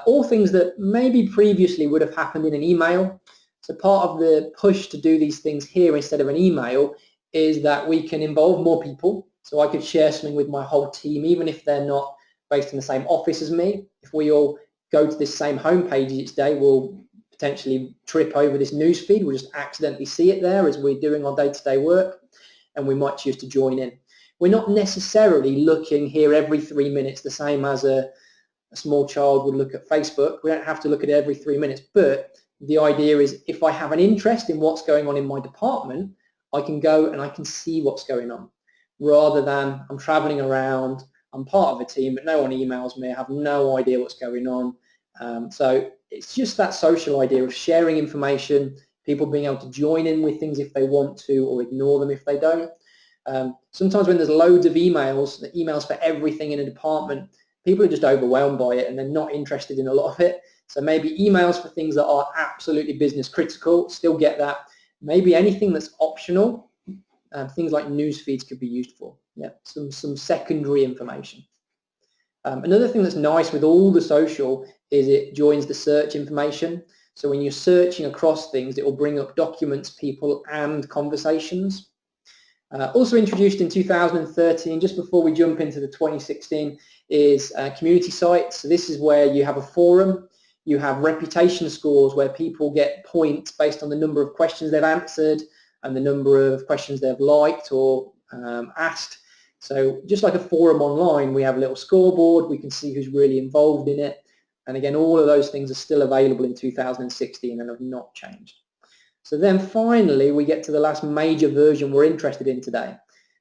All things that maybe previously would have happened in an email. So part of the push to do these things here instead of an email is that we can involve more people. So I could share something with my whole team, even if they're not based in the same office as me. If we all go to this same homepage each day, we'll potentially trip over this news feed. We'll just accidentally see it there as we're doing our day-to-day work, and we might choose to join in. We're not necessarily looking here every 3 minutes, the same as a small child would look at Facebook. We don't have to look at it every 3 minutes, but the idea is if I have an interest in what's going on in my department, I can go and I can see what's going on, rather than I'm traveling around, I'm part of a team, but no one emails me, I have no idea what's going on. So it's just that social idea of sharing information, people being able to join in with things if they want to or ignore them if they don't. Sometimes when there's loads of emails for everything in a department, people are just overwhelmed by it and they're not interested in a lot of it. So maybe emails for things that are absolutely business critical, still get that. Maybe anything that's optional, things like news feeds could be used for. Yeah, some secondary information. Another thing that's nice with all the social is it joins the search information. So when you're searching across things, it will bring up documents, people, and conversations. Also introduced in 2013, just before we jump into the 2016, is community sites. So this is where you have a forum, you have reputation scores where people get points based on the number of questions they've answered and the number of questions they've liked or asked. So just like a forum online, we have a little scoreboard, we can see who's really involved in it. And again, all of those things are still available in 2016 and have not changed. So then finally, we get to the last major version we're interested in today.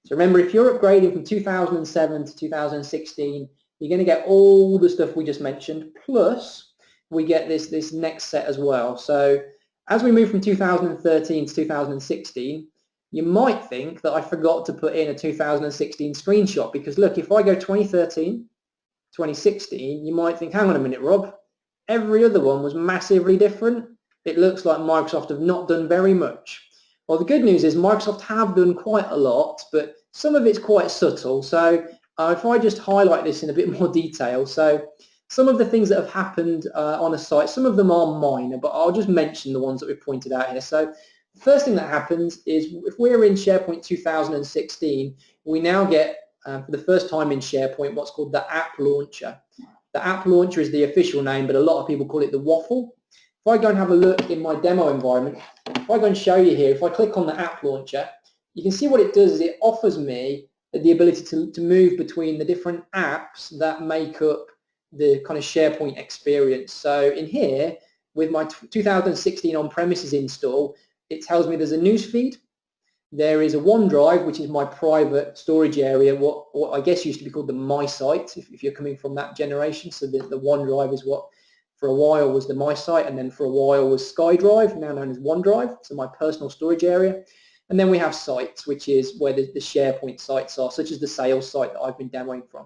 So remember, if you're upgrading from 2007 to 2016, you're going to get all the stuff we just mentioned, plus we get this next set as well. So as we move from 2013 to 2016, you might think that I forgot to put in a 2016 screenshot, because look, if I go 2013, 2016, you might think, hang on a minute, Rob, every other one was massively different. It looks like Microsoft have not done very much. Well, the good news is Microsoft have done quite a lot, but some of it's quite subtle. So if I just highlight this in a bit more detail, so some of the things that have happened on a site, some of them are minor, but I'll just mention the ones that we've pointed out here. So the first thing that happens is if we're in SharePoint 2016, we now get, for the first time in SharePoint, what's called the App Launcher. The App Launcher is the official name, but a lot of people call it the waffle. If I go and have a look in my demo environment, if I go and show you here, if I click on the App Launcher, you can see what it does is it offers me the ability to move between the different apps that make up the kind of SharePoint experience. So in here, with my 2016 on-premises install, it tells me there's a newsfeed, there is a OneDrive, which is my private storage area, what I guess used to be called the My Site, if you're coming from that generation. So the OneDrive is what for a while was the My Site, and then for a while was SkyDrive, now known as OneDrive, so my personal storage area. And then we have sites, which is where the SharePoint sites are, such as the sales site that I've been demoing from.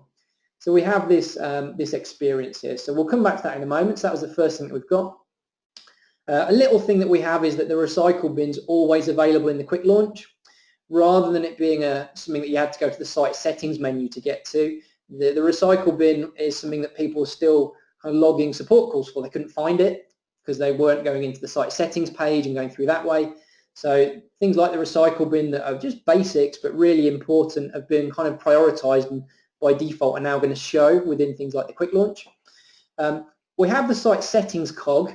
So we have this, this experience here. So we'll come back to that in a moment. So that was the first thing that we've got. A little thing that we have is that the recycle bin's always available in the quick launch. Rather than it being something that you had to go to the site settings menu to get to, the recycle bin is something that people are still kind of logging support calls for. They couldn't find it because they weren't going into the site settings page and going through that way. So things like the recycle bin that are just basics but really important have been kind of prioritized and by default are now going to show within things like the quick launch. We have the site settings cog.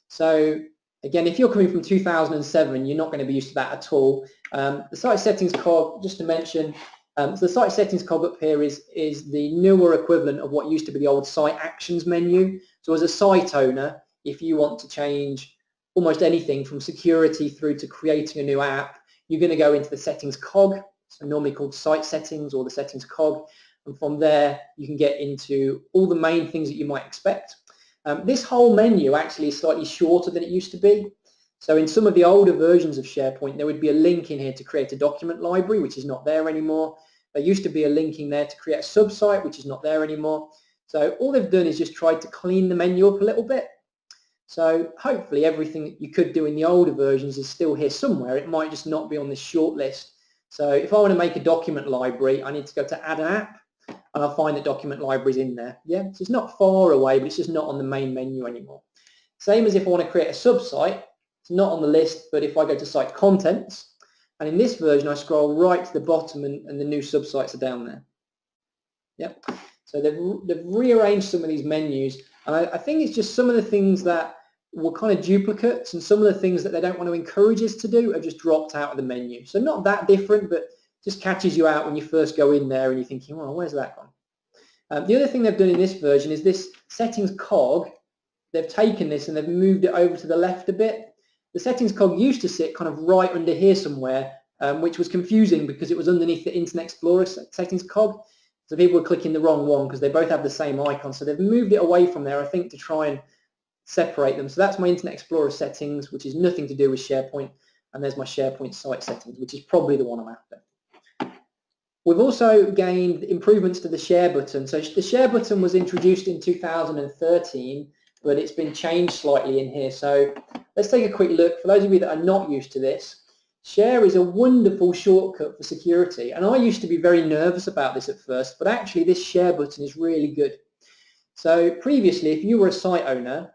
So again, if you're coming from 2007, you're not going to be used to that at all. The site settings cog, just to mention, so the site settings cog up here is the newer equivalent of what used to be the old site actions menu. So as a site owner, if you want to change almost anything from security through to creating a new app, you're going to go into the settings cog, so normally called site settings or the settings cog. And from there, you can get into all the main things that you might expect. This whole menu actually is slightly shorter than it used to be. So in some of the older versions of SharePoint, there would be a link in here to create a document library, which is not there anymore. There used to be a link in there to create a subsite, which is not there anymore. So all they've done is just tried to clean the menu up a little bit. So hopefully everything that you could do in the older versions is still here somewhere. It might just not be on this short list. So if I want to make a document library, I need to go to add an app. And I'll find the document libraries in there. Yeah, so it's not far away, but it's just not on the main menu anymore. Same as if I want to create a subsite, it's not on the list, but if I go to site contents, and in this version I scroll right to the bottom and the new subsites are down there. Yep. So they've rearranged some of these menus, and I think it's just some of the things that were kind of duplicates and some of the things that they don't want to encourage us to do are just dropped out of the menu. So not that different, but just catches you out when you first go in there and you're thinking, well, where's that gone? The other thing they've done in this version is this settings cog. They've taken this and they've moved it over to the left a bit. The settings cog used to sit kind of right under here somewhere, which was confusing because it was underneath the Internet Explorer settings cog. So people were clicking the wrong one because they both have the same icon. So they've moved it away from there, I think, to try and separate them. So that's my Internet Explorer settings, which is nothing to do with SharePoint. And there's my SharePoint site settings, which is probably the one I'm after. We've also gained improvements to the share button. So the share button was introduced in 2013, but it's been changed slightly in here. So let's take a quick look. For those of you that are not used to this, share is a wonderful shortcut for security. And I used to be very nervous about this at first, but actually this share button is really good. So previously, if you were a site owner,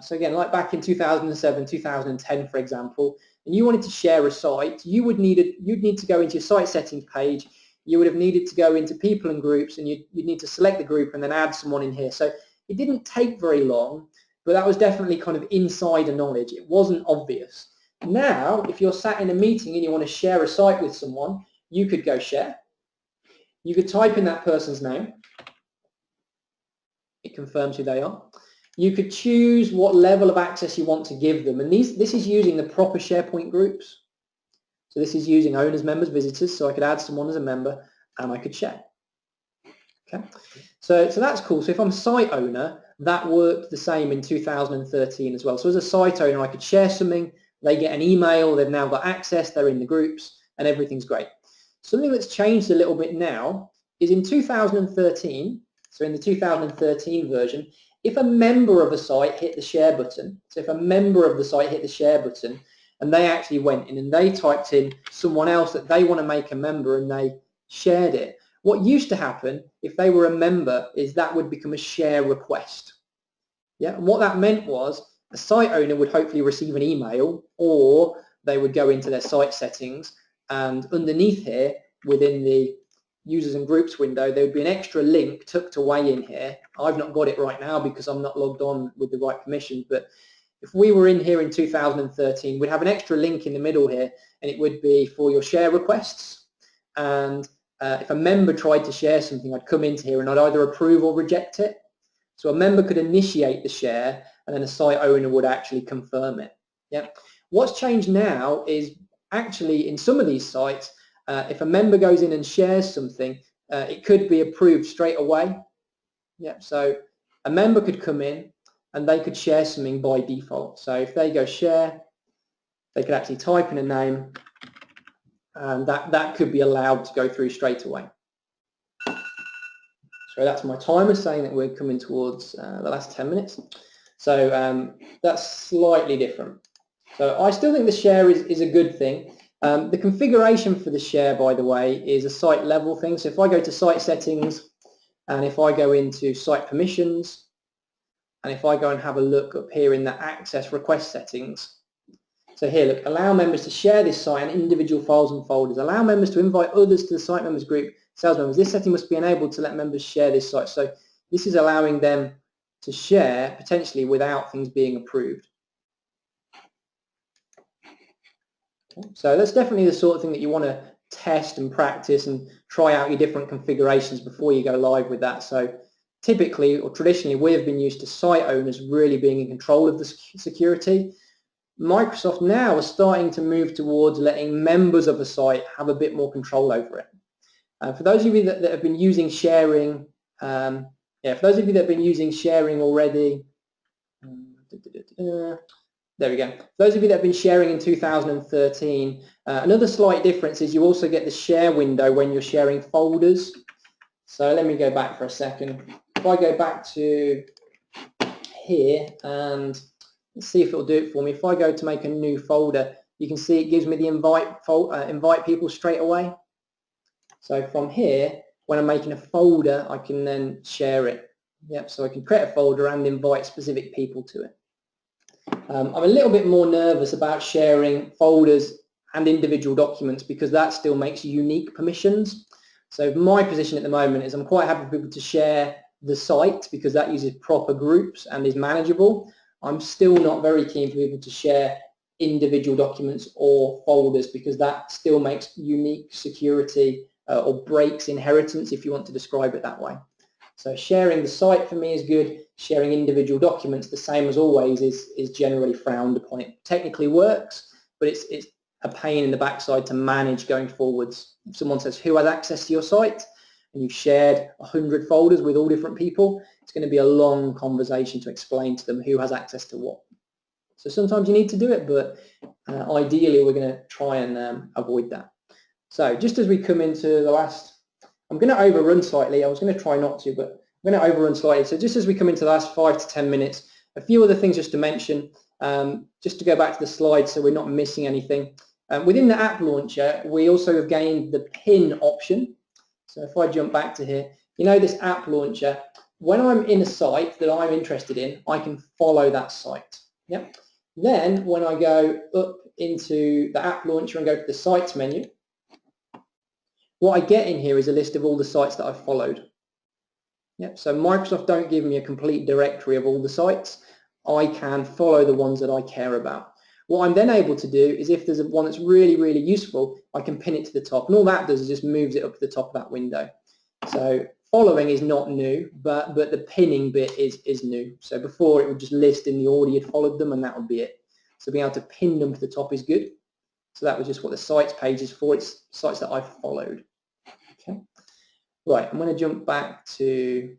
so again, like back in 2007, 2010, for example, and you wanted to share a site, you'd need to go into your site settings page. You would have needed to go into people and groups, and you'd need to select the group and then add someone in here. So it didn't take very long, but that was definitely kind of insider knowledge. It wasn't obvious. Now, if you're sat in a meeting and you want to share a site with someone, you could go share. You could type in that person's name. It confirms who they are. You could choose what level of access you want to give them. And this is using the proper SharePoint groups. So this is using owners, members, visitors. So I could add someone as a member and I could share. Okay. So that's cool. So if I'm a site owner, that worked the same in 2013 as well. So as a site owner, I could share something. They get an email. They've now got access. They're in the groups and everything's great. Something that's changed a little bit now is in 2013, so in the 2013 version, if a member of a site hit the share button, so if a member of the site hit the share button and they actually went in and they typed in someone else that they want to make a member and they shared it, what used to happen if they were a member is that would become a share request. Yeah, and what that meant was the site owner would hopefully receive an email or they would go into their site settings and underneath here within the users and groups window there would be an extra link tucked away in here. I've not got it right now because I'm not logged on with the right permission, but if we were in here in 2013 we'd have an extra link in the middle here and it would be for your share requests, and if a member tried to share something I'd come into here and I'd either approve or reject it. So a member could initiate the share and then a site owner would actually confirm it. Yeah. What's changed now is actually in some of these sites, if a member goes in and shares something, it could be approved straight away. Yeah. So a member could come in and they could share something by default. So if they go share, they could actually type in a name and that could be allowed to go through straight away. So that's my timer saying that we're coming towards the last 10 minutes. So that's slightly different. So I still think the share is a good thing. The configuration for the share, by the way, is a site level thing. So if I go to site settings and if I go into site permissions and if I go and have a look up here in the access request settings, so here, look, allow members to share this site and individual files and folders. Allow members to invite others to the site members group, sales members. This setting must be enabled to let members share this site. So this is allowing them to share potentially without things being approved. So that's definitely the sort of thing that you want to test and practice and try out your different configurations before you go live with that. So typically or traditionally we have been used to site owners really being in control of the security. Microsoft now is starting to move towards letting members of a site have a bit more control over it. For those of you that have been using sharing, for those of you that have been using sharing already, there we go. For those of you that have been sharing in 2013, another slight difference is you also get the share window when you're sharing folders. So let me go back for a second. If I go back to here and let's see if it'll do it for me. If I go to make a new folder, you can see it gives me the invite people straight away. So from here, when I'm making a folder, I can then share it. Yep, so I can create a folder and invite specific people to it. I'm a little bit more nervous about sharing folders and individual documents because that still makes unique permissions. So my position at the moment is I'm quite happy for people to share the site because that uses proper groups and is manageable. I'm still not very keen for people to share individual documents or folders because that still makes unique security or breaks inheritance, if you want to describe it that way. So sharing the site for me is good. Sharing individual documents, the same as always, is generally frowned upon. It technically works, but it's a pain in the backside to manage going forwards. If someone says, who has access to your site? And you've shared 100 folders with all different people, it's going to be a long conversation to explain to them who has access to what. So sometimes you need to do it, but ideally we're going to try and avoid that. So just as we come into the last, I'm going to overrun slightly. I was going to try not to, but I'm going to overrun slightly. So just as we come into the last 5 to 10 minutes, a few other things just to mention, just to go back to the slide so we're not missing anything. Within the app launcher, we also have gained the pin option. So if I jump back to here, you know this app launcher, when I'm in a site that I'm interested in, I can follow that site. Yep. Then when I go up into the app launcher and go to the sites menu, what I get in here is a list of all the sites that I've followed. Yep. So Microsoft don't give me a complete directory of all the sites. I can follow the ones that I care about. What I'm then able to do is if there's one that's really, really useful, I can pin it to the top. And all that does is just moves it up to the top of that window. So following is not new, but the pinning bit is new. So before it would just list in the order you'd followed them and that would be it. So being able to pin them to the top is good. So that was just what the sites page is for. It's sites that I've followed. Okay. Right, I'm going to jump back to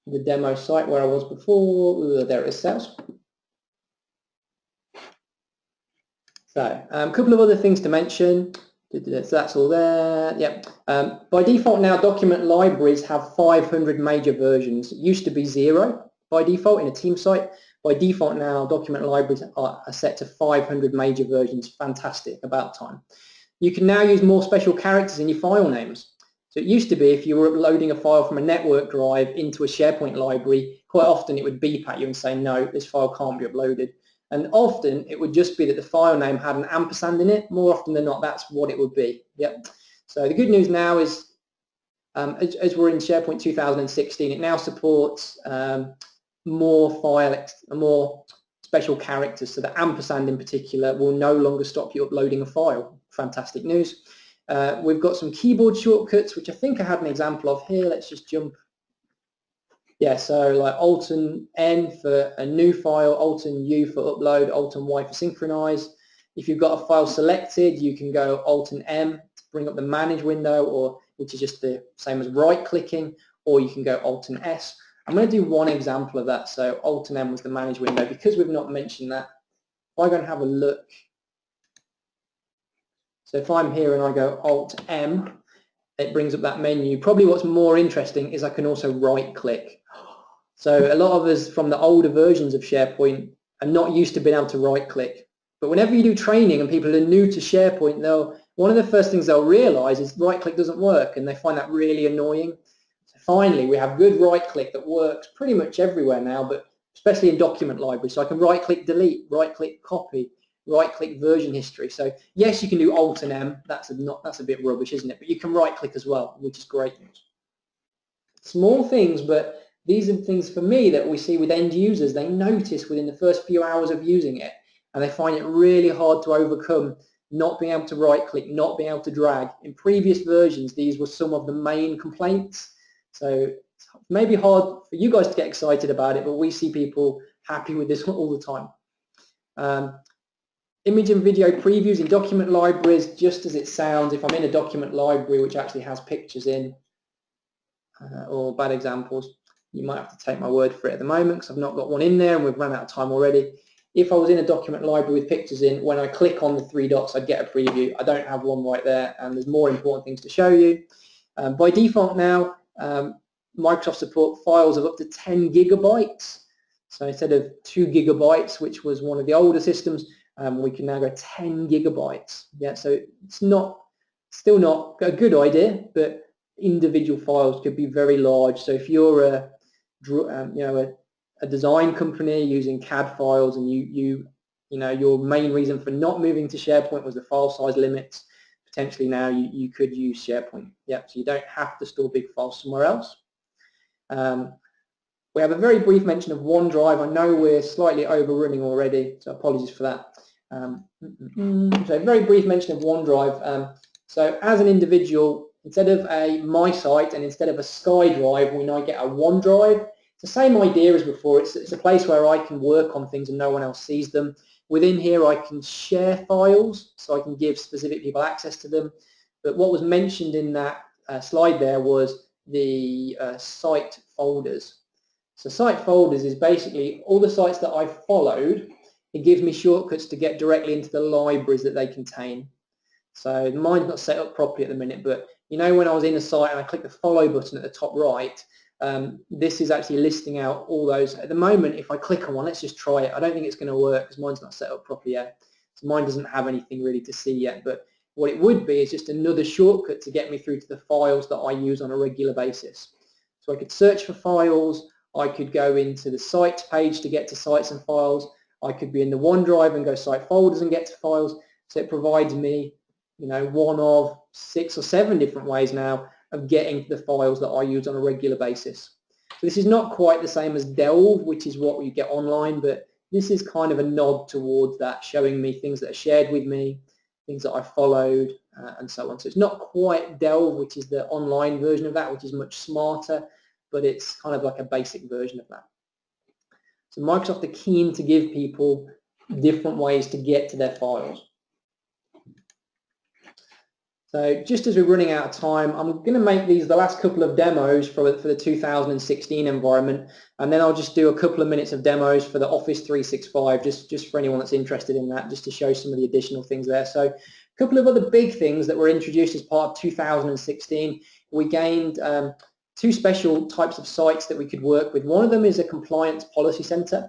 the demo site where I was before. There it is, sales. So a couple of other things to mention. So that's all there. Yep. By default now, document libraries have 500 major versions. It used to be 0 by default in a team site. By default now, document libraries are set to 500 major versions. Fantastic, about time. You can now use more special characters in your file names. So it used to be if you were uploading a file from a network drive into a SharePoint library, quite often it would beep at you and say, no, this file can't be uploaded. And often it would just be that the file name had an ampersand in it. More often than not, that's what it would be. Yep. So the good news now is, as we're in SharePoint 2016, it now supports more special characters. So the ampersand in particular will no longer stop you uploading a file. Fantastic news. We've got some keyboard shortcuts, which I think I had an example of here. Let's just jump. Yeah, so like Alt and N for a new file, Alt and U for upload, Alt and Y for synchronize. If you've got a file selected, you can go Alt and M to bring up the manage window, or which is just the same as right-clicking, or you can go Alt and S. I'm going to do one example of that. So Alt and M was the manage window. Because we've not mentioned that, if I go and have a look. So if I'm here and I go Alt M, it brings up that menu. Probably what's more interesting is I can also right-click. So a lot of us from the older versions of SharePoint are not used to being able to right-click. But whenever you do training and people are new to SharePoint, one of the first things they'll realize is right-click doesn't work, and they find that really annoying. So finally, we have good right-click that works pretty much everywhere now, but especially in document library. So I can right-click delete, right-click copy, right-click version history. So yes, you can do Alt and M. That's a bit rubbish, isn't it? But you can right-click as well, which is great news. Small things, but these are things for me that we see with end users. They notice within the first few hours of using it, and they find it really hard to overcome not being able to right-click, not being able to drag. In previous versions, these were some of the main complaints. So it's maybe hard for you guys to get excited about it, but we see people happy with this all the time. Image and video previews in document libraries, just as it sounds. If I'm in a document library which actually has pictures in, or bad examples, you might have to take my word for it at the moment because I've not got one in there and we've run out of time already. If I was in a document library with pictures in, when I click on the three dots, I'd get a preview. I don't have one right there, and there's more important things to show you. By default now, Microsoft support files of up to 10 gigabytes. So instead of 2 gigabytes, which was one of the older systems, we can now go 10 gigabytes. Yeah, so it's still not a good idea, but individual files could be very large. So if you're a design company using CAD files, and your main reason for not moving to SharePoint was the file size limits, potentially now you could use SharePoint. Yeah, so you don't have to store big files somewhere else. We have a very brief mention of OneDrive. I know we're slightly overrunning already, so apologies for that. So a very brief mention of OneDrive. So as an individual, instead of a My Site and instead of a SkyDrive, we now get a OneDrive. It's the same idea as before. It's a place where I can work on things and no one else sees them. Within here, I can share files, so I can give specific people access to them. But what was mentioned in that slide there was the site folders. So site folders is basically all the sites that I've followed. It gives me shortcuts to get directly into the libraries that they contain. So mine's not set up properly at the minute, but when I was in a site and I click the follow button at the top right, this is actually listing out all those. At the moment, if I click on one, let's just try it. I don't think it's going to work because mine's not set up properly yet. So mine doesn't have anything really to see yet, but what it would be is just another shortcut to get me through to the files that I use on a regular basis. So I could search for files, I could go into the sites page to get to sites and files, I could be in the OneDrive and go site folders and get to files. So it provides me one of 6 or 7 different ways now of getting the files that I use on a regular basis. So this is not quite the same as Delve, which is what you get online, but this is kind of a nod towards that, showing me things that are shared with me, things that I followed, and so on. So it's not quite Delve, which is the online version of that, which is much smarter, but it's kind of like a basic version of that. So Microsoft are keen to give people different ways to get to their files. So just as we're running out of time, I'm going to make these the last couple of demos for the 2016 environment, and then I'll just do a couple of minutes of demos for the Office 365, just for anyone that's interested in that, just to show some of the additional things there. So a couple of other big things that were introduced as part of 2016. We gained 2 special types of sites that we could work with. One of them is a compliance policy center.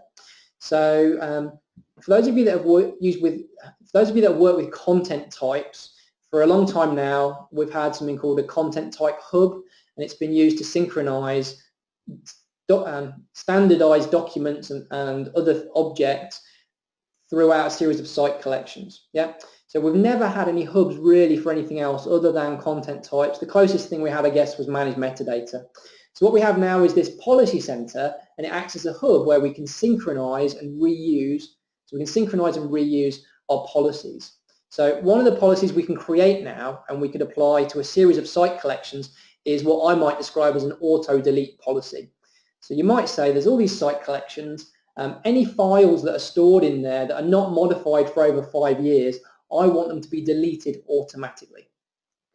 So for those of you that have worked with content types, for a long time now, we've had something called a content type hub, and it's been used to synchronize standardized documents and other objects throughout a series of site collections. Yeah. So we've never had any hubs really for anything else other than content types. The closest thing we had, I guess, was managed metadata. So what we have now is this policy center, and it acts as a hub where we can synchronize and reuse. So we can synchronize and reuse our policies. So one of the policies we can create now and we could apply to a series of site collections is what I might describe as an auto-delete policy. So you might say there's all these site collections, any files that are stored in there that are not modified for over 5 years, I want them to be deleted automatically.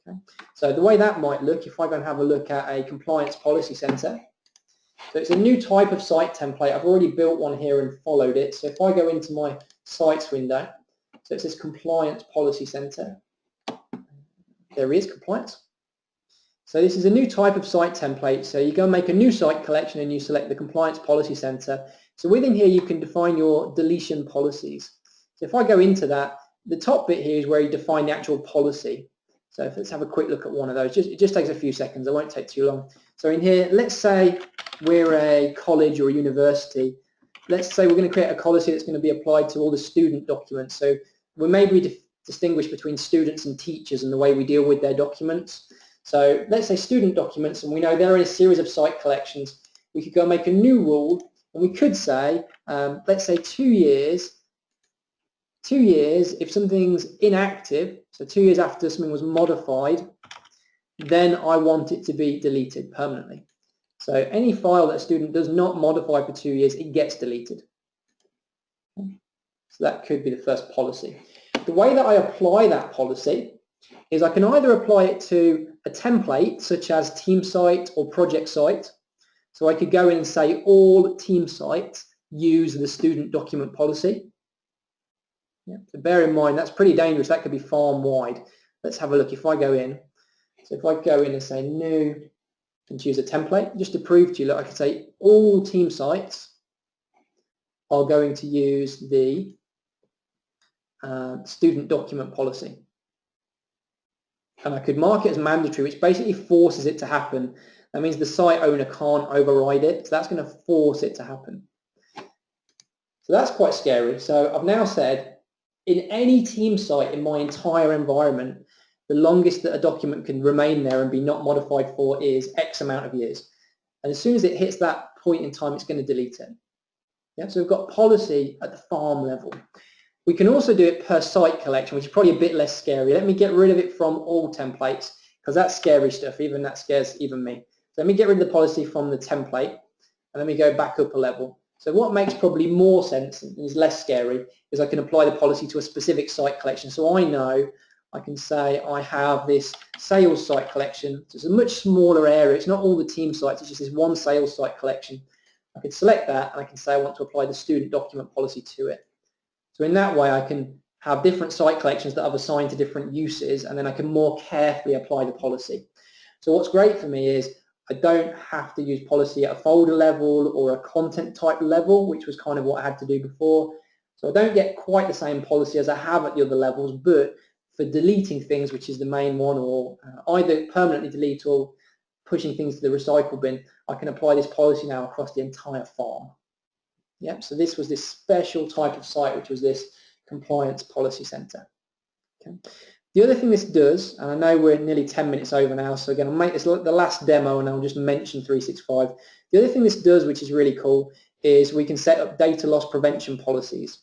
Okay? So the way that might look, if I go and have a look at a compliance policy center, so it's a new type of site template. I've already built one here and followed it. So if I go into my sites window, so it says Compliance Policy Center. There is compliance. So this is a new type of site template. So you go and make a new site collection and you select the Compliance Policy Center. So within here you can define your deletion policies. So if I go into that, the top bit here is where you define the actual policy. So let's have a quick look at one of those. It just takes a few seconds. It won't take too long. So in here, let's say we're a college or a university. Let's say we're going to create a policy that's going to be applied to all the student documents. So we maybe distinguish between students and teachers and the way we deal with their documents. So let's say student documents, and we know they're in a series of site collections. We could go and make a new rule, and we could say, let's say 2 years. 2 years, if something's inactive, so 2 years after something was modified, then I want it to be deleted permanently. So any file that a student does not modify for 2 years, it gets deleted. So that could be the first policy. The way that I apply that policy is I can either apply it to a template such as team site or project site. So I could go in and say all team sites use the student document policy. Yeah, so bear in mind that's pretty dangerous. That could be farm wide. Let's have a look. If I go in, so if I go in and say new and choose a template, just to prove to you, look, I could say all team sites are going to use the student document policy. And I could mark it as mandatory, which basically forces it to happen. That means the site owner can't override it. So that's going to force it to happen. So that's quite scary. So I've now said in any team site in my entire environment, the longest that a document can remain there and be not modified for is X amount of years. And as soon as it hits that point in time, it's going to delete it. Yeah, so we've got policy at the farm level. We can also do it per site collection, which is probably a bit less scary. Let me get rid of it from all templates, because that's scary stuff. Even that scares even me. So let me get rid of the policy from the template, and let me go back up a level. So what makes probably more sense and is less scary is I can apply the policy to a specific site collection. So I know I can say I have this sales site collection. So it's a much smaller area. It's not all the team sites. It's just this one sales site collection. I can select that, and I can say I want to apply the student document policy to it. So in that way, I can have different site collections that I've assigned to different uses, and then I can more carefully apply the policy. So what's great for me is I don't have to use policy at a folder level or a content type level, which was kind of what I had to do before. So I don't get quite the same policy as I have at the other levels, but for deleting things, which is the main one, or either permanently delete or pushing things to the recycle bin, I can apply this policy now across the entire farm. Yep, so this was this special type of site, which was this Compliance Policy Center. Okay. The other thing this does, and I know we're nearly 10 minutes over now, so again, I'll make this the last demo and I'll just mention 365. The other thing this does, which is really cool, is we can set up data loss prevention policies.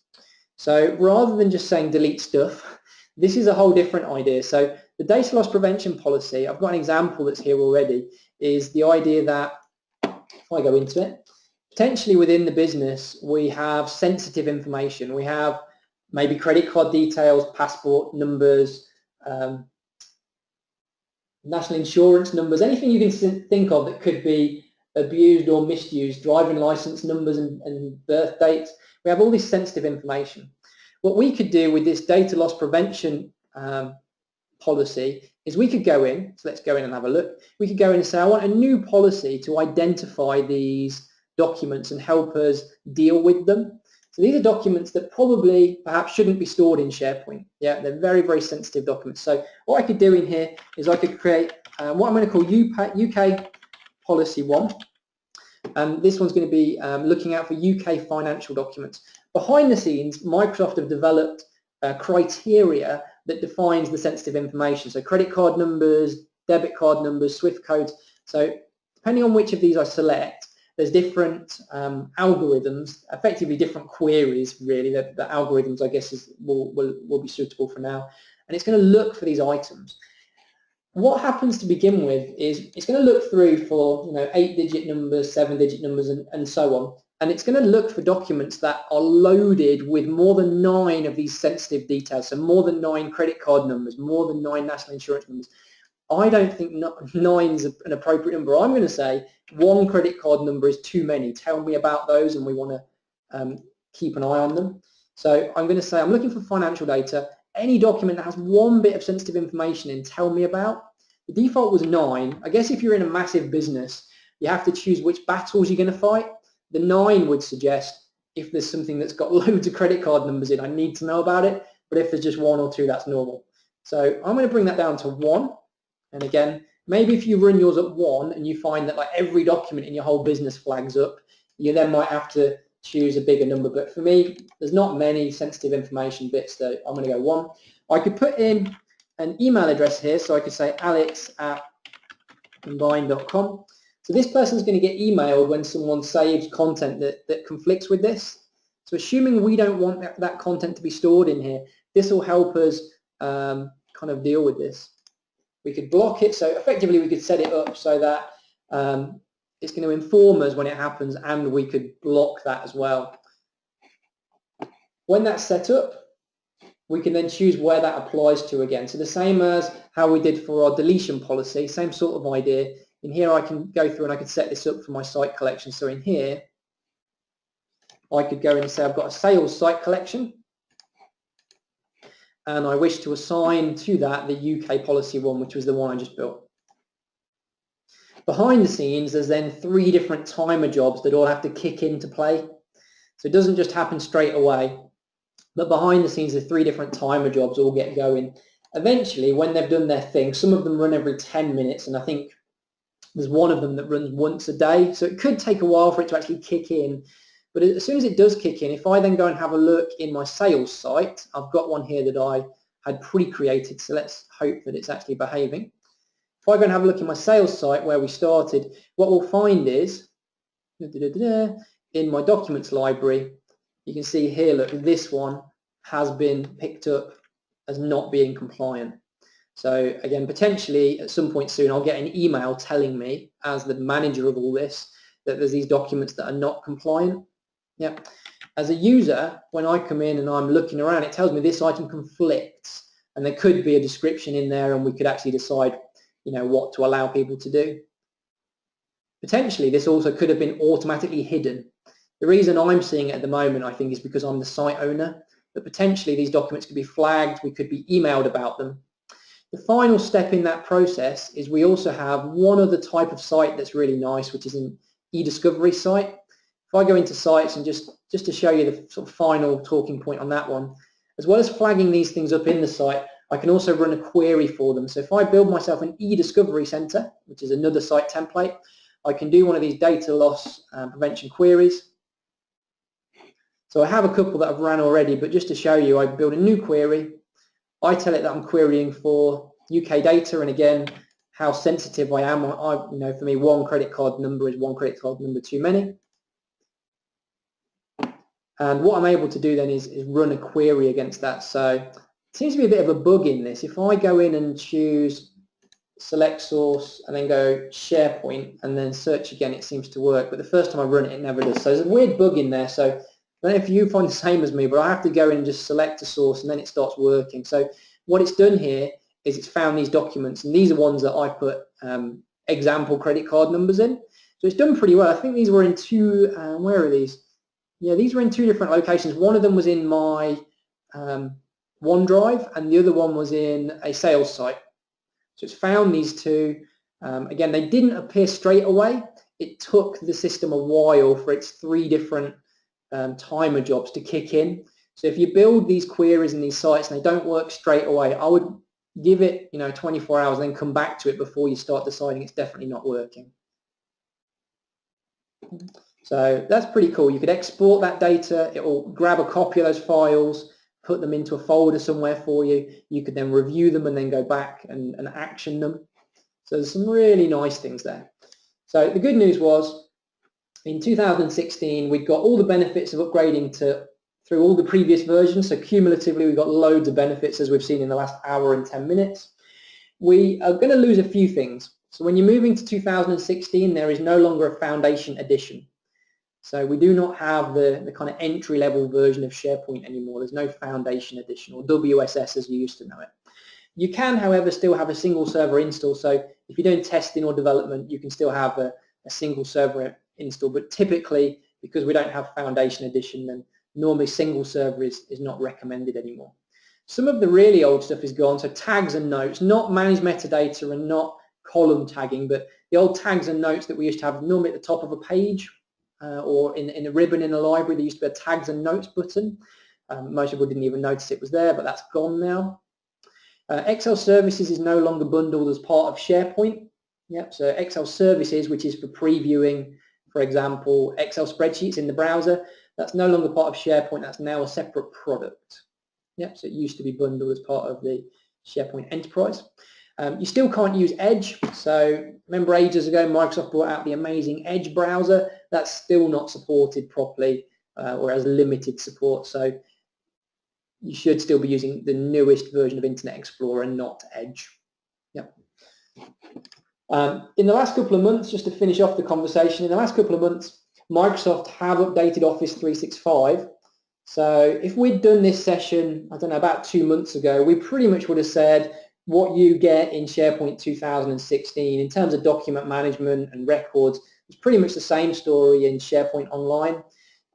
So rather than just saying delete stuff, this is a whole different idea. So the data loss prevention policy, I've got an example that's here already, is the idea that, if I go into it, potentially within the business, we have sensitive information. We have maybe credit card details, passport numbers, national insurance numbers, anything you can think of that could be abused or misused, driving license numbers and birth dates. We have all this sensitive information. What we could do with this data loss prevention policy is we could go in, so let's go in and have a look. We could go in and say, I want a new policy to identify these documents and help us deal with them. So these are documents that probably perhaps shouldn't be stored in SharePoint. Yeah, they're very, very sensitive documents. So what I could do in here is I could create what I'm going to call UK Policy 1. And this one's going to be looking out for UK financial documents. Behind the scenes, Microsoft have developed criteria that defines the sensitive information. So credit card numbers, debit card numbers, SWIFT codes. So depending on which of these I select, there's different algorithms, effectively different queries, really, that the algorithms, I guess, will be suitable for now. And it's going to look for these items. What happens to begin with is it's going to look through for 8-digit numbers, 7-digit numbers, and so on. And it's going to look for documents that are loaded with more than 9 of these sensitive details. So more than 9 credit card numbers, more than 9 national insurance numbers. I don't think 9 is an appropriate number. I'm going to say 1 credit card number is too many. Tell me about those, and we want to keep an eye on them. So I'm going to say I'm looking for financial data. Any document that has 1 bit of sensitive information in, tell me about. The default was 9. I guess if you're in a massive business, you have to choose which battles you're going to fight. The 9 would suggest if there's something that's got loads of credit card numbers in, I need to know about it. But if there's just 1 or 2, that's normal. So I'm going to bring that down to 1. And again, maybe if you run yours at 1 and you find that like every document in your whole business flags up, you then might have to choose a bigger number. But for me, there's not many sensitive information bits, so I'm going to go 1. I could put in an email address here, so I could say alex@combine.com. So this person's going to get emailed when someone saves content that conflicts with this. So assuming we don't want that content to be stored in here, this will help us kind of deal with this. We could block it, so effectively we could set it up so that it's going to inform us when it happens, and we could block that as well. When that's set up, we can then choose where that applies to again. So the same as how we did for our deletion policy, same sort of idea. In here I can go through and I could set this up for my site collection. So in here, I could go in and say I've got a sales site collection, and I wish to assign to that the UK policy one, which was the one I just built. Behind the scenes, there's then 3 different timer jobs that all have to kick into play. So it doesn't just happen straight away, but behind the scenes, the 3 different timer jobs all get going. Eventually, when they've done their thing, some of them run every 10 minutes, and I think there's one of them that runs once a day. So it could take a while for it to actually kick in. But as soon as it does kick in, if I then go and have a look in my sales site, I've got one here that I had pre-created, so let's hope that it's actually behaving. If I go and have a look in my sales site where we started, what we'll find is, in my documents library, you can see here, look, this one has been picked up as not being compliant. So again, potentially at some point soon, I'll get an email telling me, as the manager of all this, that there's these documents that are not compliant. Yeah. As a user, when I come in and I'm looking around, it tells me this item conflicts, and there could be a description in there, and we could actually decide, what to allow people to do. Potentially, this also could have been automatically hidden. The reason I'm seeing it at the moment, I think, is because I'm the site owner, but potentially these documents could be flagged, we could be emailed about them. The final step in that process is we also have one other type of site that's really nice, which is an e-discovery site. If I go into sites and just to show you the sort of final talking point on that one, as well as flagging these things up in the site, I can also run a query for them. So if I build myself an e-discovery center, which is another site template, I can do one of these data loss prevention queries. So I have a couple that I've ran already, but just to show you, I build a new query. I tell it that I'm querying for UK data, and again, how sensitive I am. For me, one credit card number is one credit card number too many. And what I'm able to do then is run a query against that. So it seems to be a bit of a bug in this. If I go in and choose select source and then go SharePoint and then search again, it seems to work. But the first time I run it, it never does. So there's a weird bug in there. So I don't know if you find the same as me, but I have to go in and just select a source and then it starts working. So what it's done here is it's found these documents, and these are ones that I put example credit card numbers in. So it's done pretty well. I think these were in 2, where are these? Yeah, these were in 2 different locations. One of them was in my OneDrive, and the other one was in a sales site. So it's found these 2. Again, they didn't appear straight away. It took the system a while for its 3 different timer jobs to kick in. So if you build these queries in these sites and they don't work straight away, I would give it 24 hours and then come back to it before you start deciding it's definitely not working. So that's pretty cool. You could export that data. It will grab a copy of those files, put them into a folder somewhere for you. You could then review them and then go back and action them. So there's some really nice things there. So the good news was, in 2016, we got all the benefits of upgrading through all the previous versions. So cumulatively, we got loads of benefits, as we've seen in the last hour and 10 minutes. We are going to lose a few things. So when you're moving to 2016, there is no longer a foundation edition. So we do not have the kind of entry-level version of SharePoint anymore. There's no foundation edition, or WSS as you used to know it. You can, however, still have a single server install. So if you're doing testing or development, you can still have a single server install. But typically, because we don't have foundation edition, then normally single server is not recommended anymore. Some of the really old stuff is gone, so tags and notes, not managed metadata and not column tagging, but the old tags and notes that we used to have normally at the top of a page or in a ribbon in a library. There used to be a tags and notes button. Most people didn't even notice it was there, but that's gone now. Excel services is no longer bundled as part of SharePoint. Yep, so Excel services, which is for previewing, for example, Excel spreadsheets in the browser, that's no longer part of SharePoint. That's now a separate product. Yep, so it used to be bundled as part of the SharePoint Enterprise. You still can't use Edge. So remember ages ago, Microsoft brought out the amazing Edge browser. That's still not supported properly or has limited support. So you should still be using the newest version of Internet Explorer and not Edge. Yep. In the last couple of months, just to finish off the conversation, in the last couple of months, Microsoft have updated Office 365. So if we'd done this session, I don't know, about 2 months ago, we pretty much would have said what you get in SharePoint 2016 in terms of document management and records. It's pretty much the same story in SharePoint Online.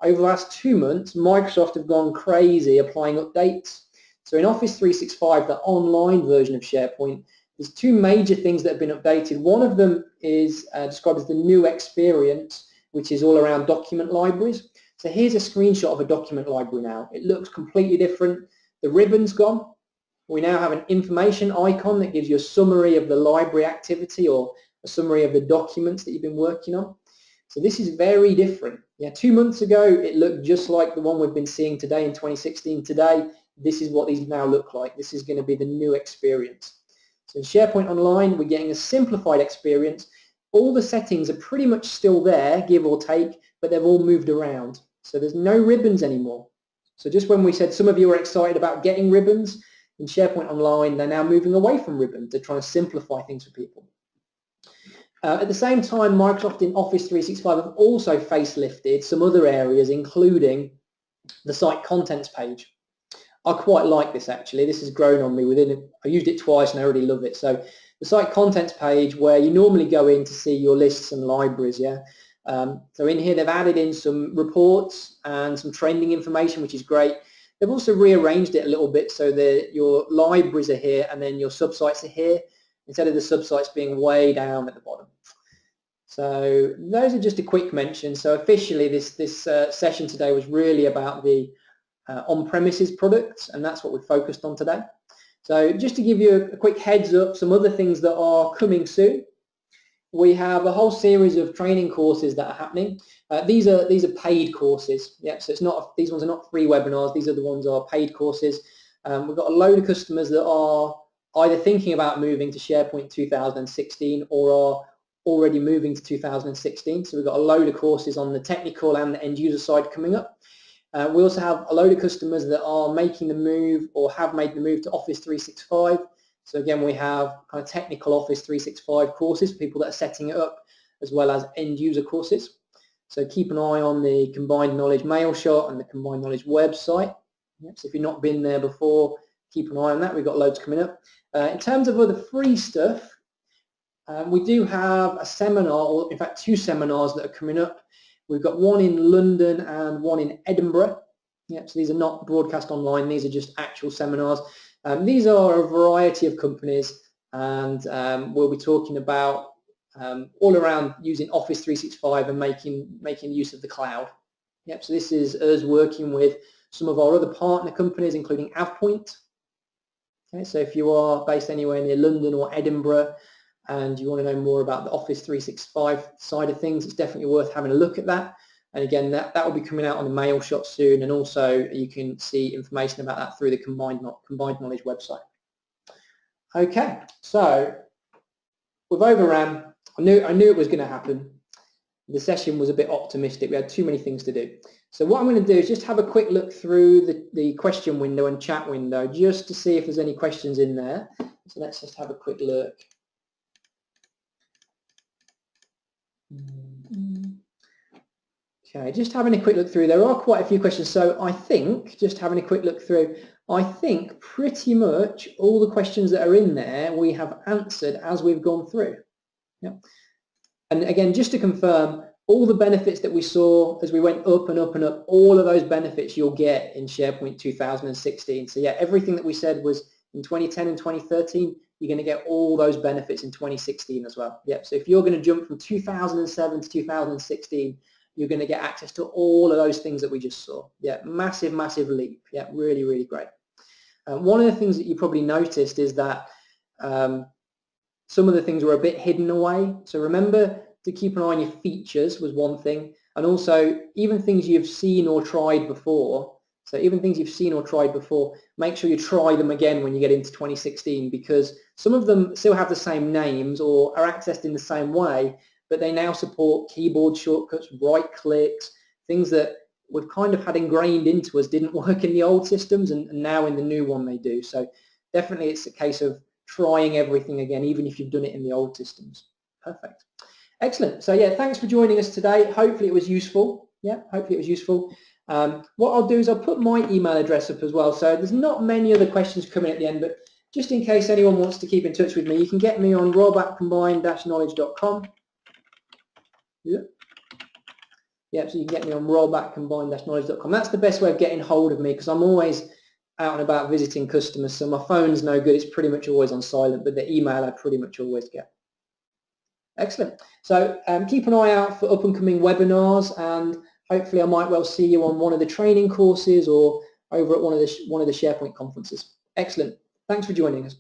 Over the last 2 months, Microsoft have gone crazy applying updates. So in Office 365, the online version of SharePoint, there's 2 major things that have been updated. One of them is described as the new experience, which is all around document libraries. So here's a screenshot of a document library now. It looks completely different. The ribbon's gone. We now have an information icon that gives you a summary of the library activity or a summary of the documents that you've been working on. So this is very different. Yeah, 2 months ago, it looked just like the one we've been seeing today in 2016. Today, this is what these now look like. This is going to be the new experience. So in SharePoint Online, we're getting a simplified experience. All the settings are pretty much still there, give or take, but they've all moved around. So there's no ribbons anymore. So just when we said some of you are excited about getting ribbons, in SharePoint Online, they're now moving away from ribbons. They're trying to simplify things for people. At the same time, Microsoft in Office 365 have also facelifted some other areas, including the site contents page. I quite like this actually. This has grown on me within it. I used it twice and I already love it. So the site contents page where you normally go in to see your lists and libraries, yeah. So in here they've added in some reports and some trending information, which is great. They've also rearranged it a little bit so that your libraries are here and then your subsites are here, instead of the subsites being way down at the bottom. So those are just a quick mention. So officially this session today was really about the on-premises products, and that's what we focused on today. So just to give you a quick heads up, some other things that are coming soon. We have a whole series of training courses that are happening. These are paid courses. Yeah, so it's not, these ones are not free webinars. These are the ones that are paid courses. We've got a load of customers that are either thinking about moving to SharePoint 2016 or are already moving to 2016. So we've got a load of courses on the technical and the end user side coming up. We also have a load of customers that are making the move or have made the move to Office 365. So again, we have kind of technical Office 365 courses for people that are setting it up, as well as end user courses. So keep an eye on the Combined Knowledge mail shot and the Combined Knowledge website. So if you've not been there before, keep an eye on that. We've got loads coming up. In terms of other free stuff, we do have a seminar, or in fact 2 seminars that are coming up. We've got one in London and one in Edinburgh. Yep, so these are not broadcast online, these are just actual seminars. These are a variety of companies, and we'll be talking about all around using Office 365 and making use of the cloud. Yep, so this is us working with some of our other partner companies, including AvePoint. Okay, so if you are based anywhere near London or Edinburgh and you want to know more about the Office 365 side of things, it's definitely worth having a look at that. And again, that will be coming out on the mail shot soon, and also you can see information about that through the Combined Knowledge website. Okay, so we've overran. I knew it was going to happen. The session was a bit optimistic. We had too many things to do. So what I'm going to do is just have a quick look through the question window and chat window just to see if there's any questions in there. So let's just have a quick look. Okay, just having a quick look through. There are quite a few questions, so I think, just having a quick look through, I think pretty much all the questions that are in there we have answered as we've gone through. Yep. And again, just to confirm, all the benefits that we saw as we went up and up and up, all of those benefits you'll get in SharePoint 2016. So yeah, everything that we said was in 2010 and 2013, you're going to get all those benefits in 2016 as well. Yep. So if you're going to jump from 2007 to 2016, you're going to get access to all of those things that we just saw. Yeah, massive, massive leap. Yeah, really, really great. One of the things that you probably noticed is that some of the things were a bit hidden away. So remember to keep an eye on your features was one thing, and also even things you've seen or tried before. So even things you've seen or tried before, make sure you try them again when you get into 2016, because some of them still have the same names or are accessed in the same way, but they now support keyboard shortcuts, right clicks, things that we've kind of had ingrained into us didn't work in the old systems, and now in the new one they do. So definitely it's a case of trying everything again, even if you've done it in the old systems. Perfect. Excellent. So yeah, thanks for joining us today. Hopefully it was useful. Yeah, hopefully it was useful. What I'll do is I'll put my email address up as well. So there's not many other questions coming at the end, but just in case anyone wants to keep in touch with me, you can get me on rob@combined-knowledge.com. Yeah. Yeah, so you can get me on rob@combined-knowledge.com. That's the best way of getting hold of me, because I'm always out and about visiting customers, so my phone's no good. It's pretty much always on silent, but the email I pretty much always get. Excellent. So keep an eye out for up and coming webinars, and hopefully I might well see you on one of the training courses or over at one of the SharePoint conferences. Excellent. Thanks for joining us.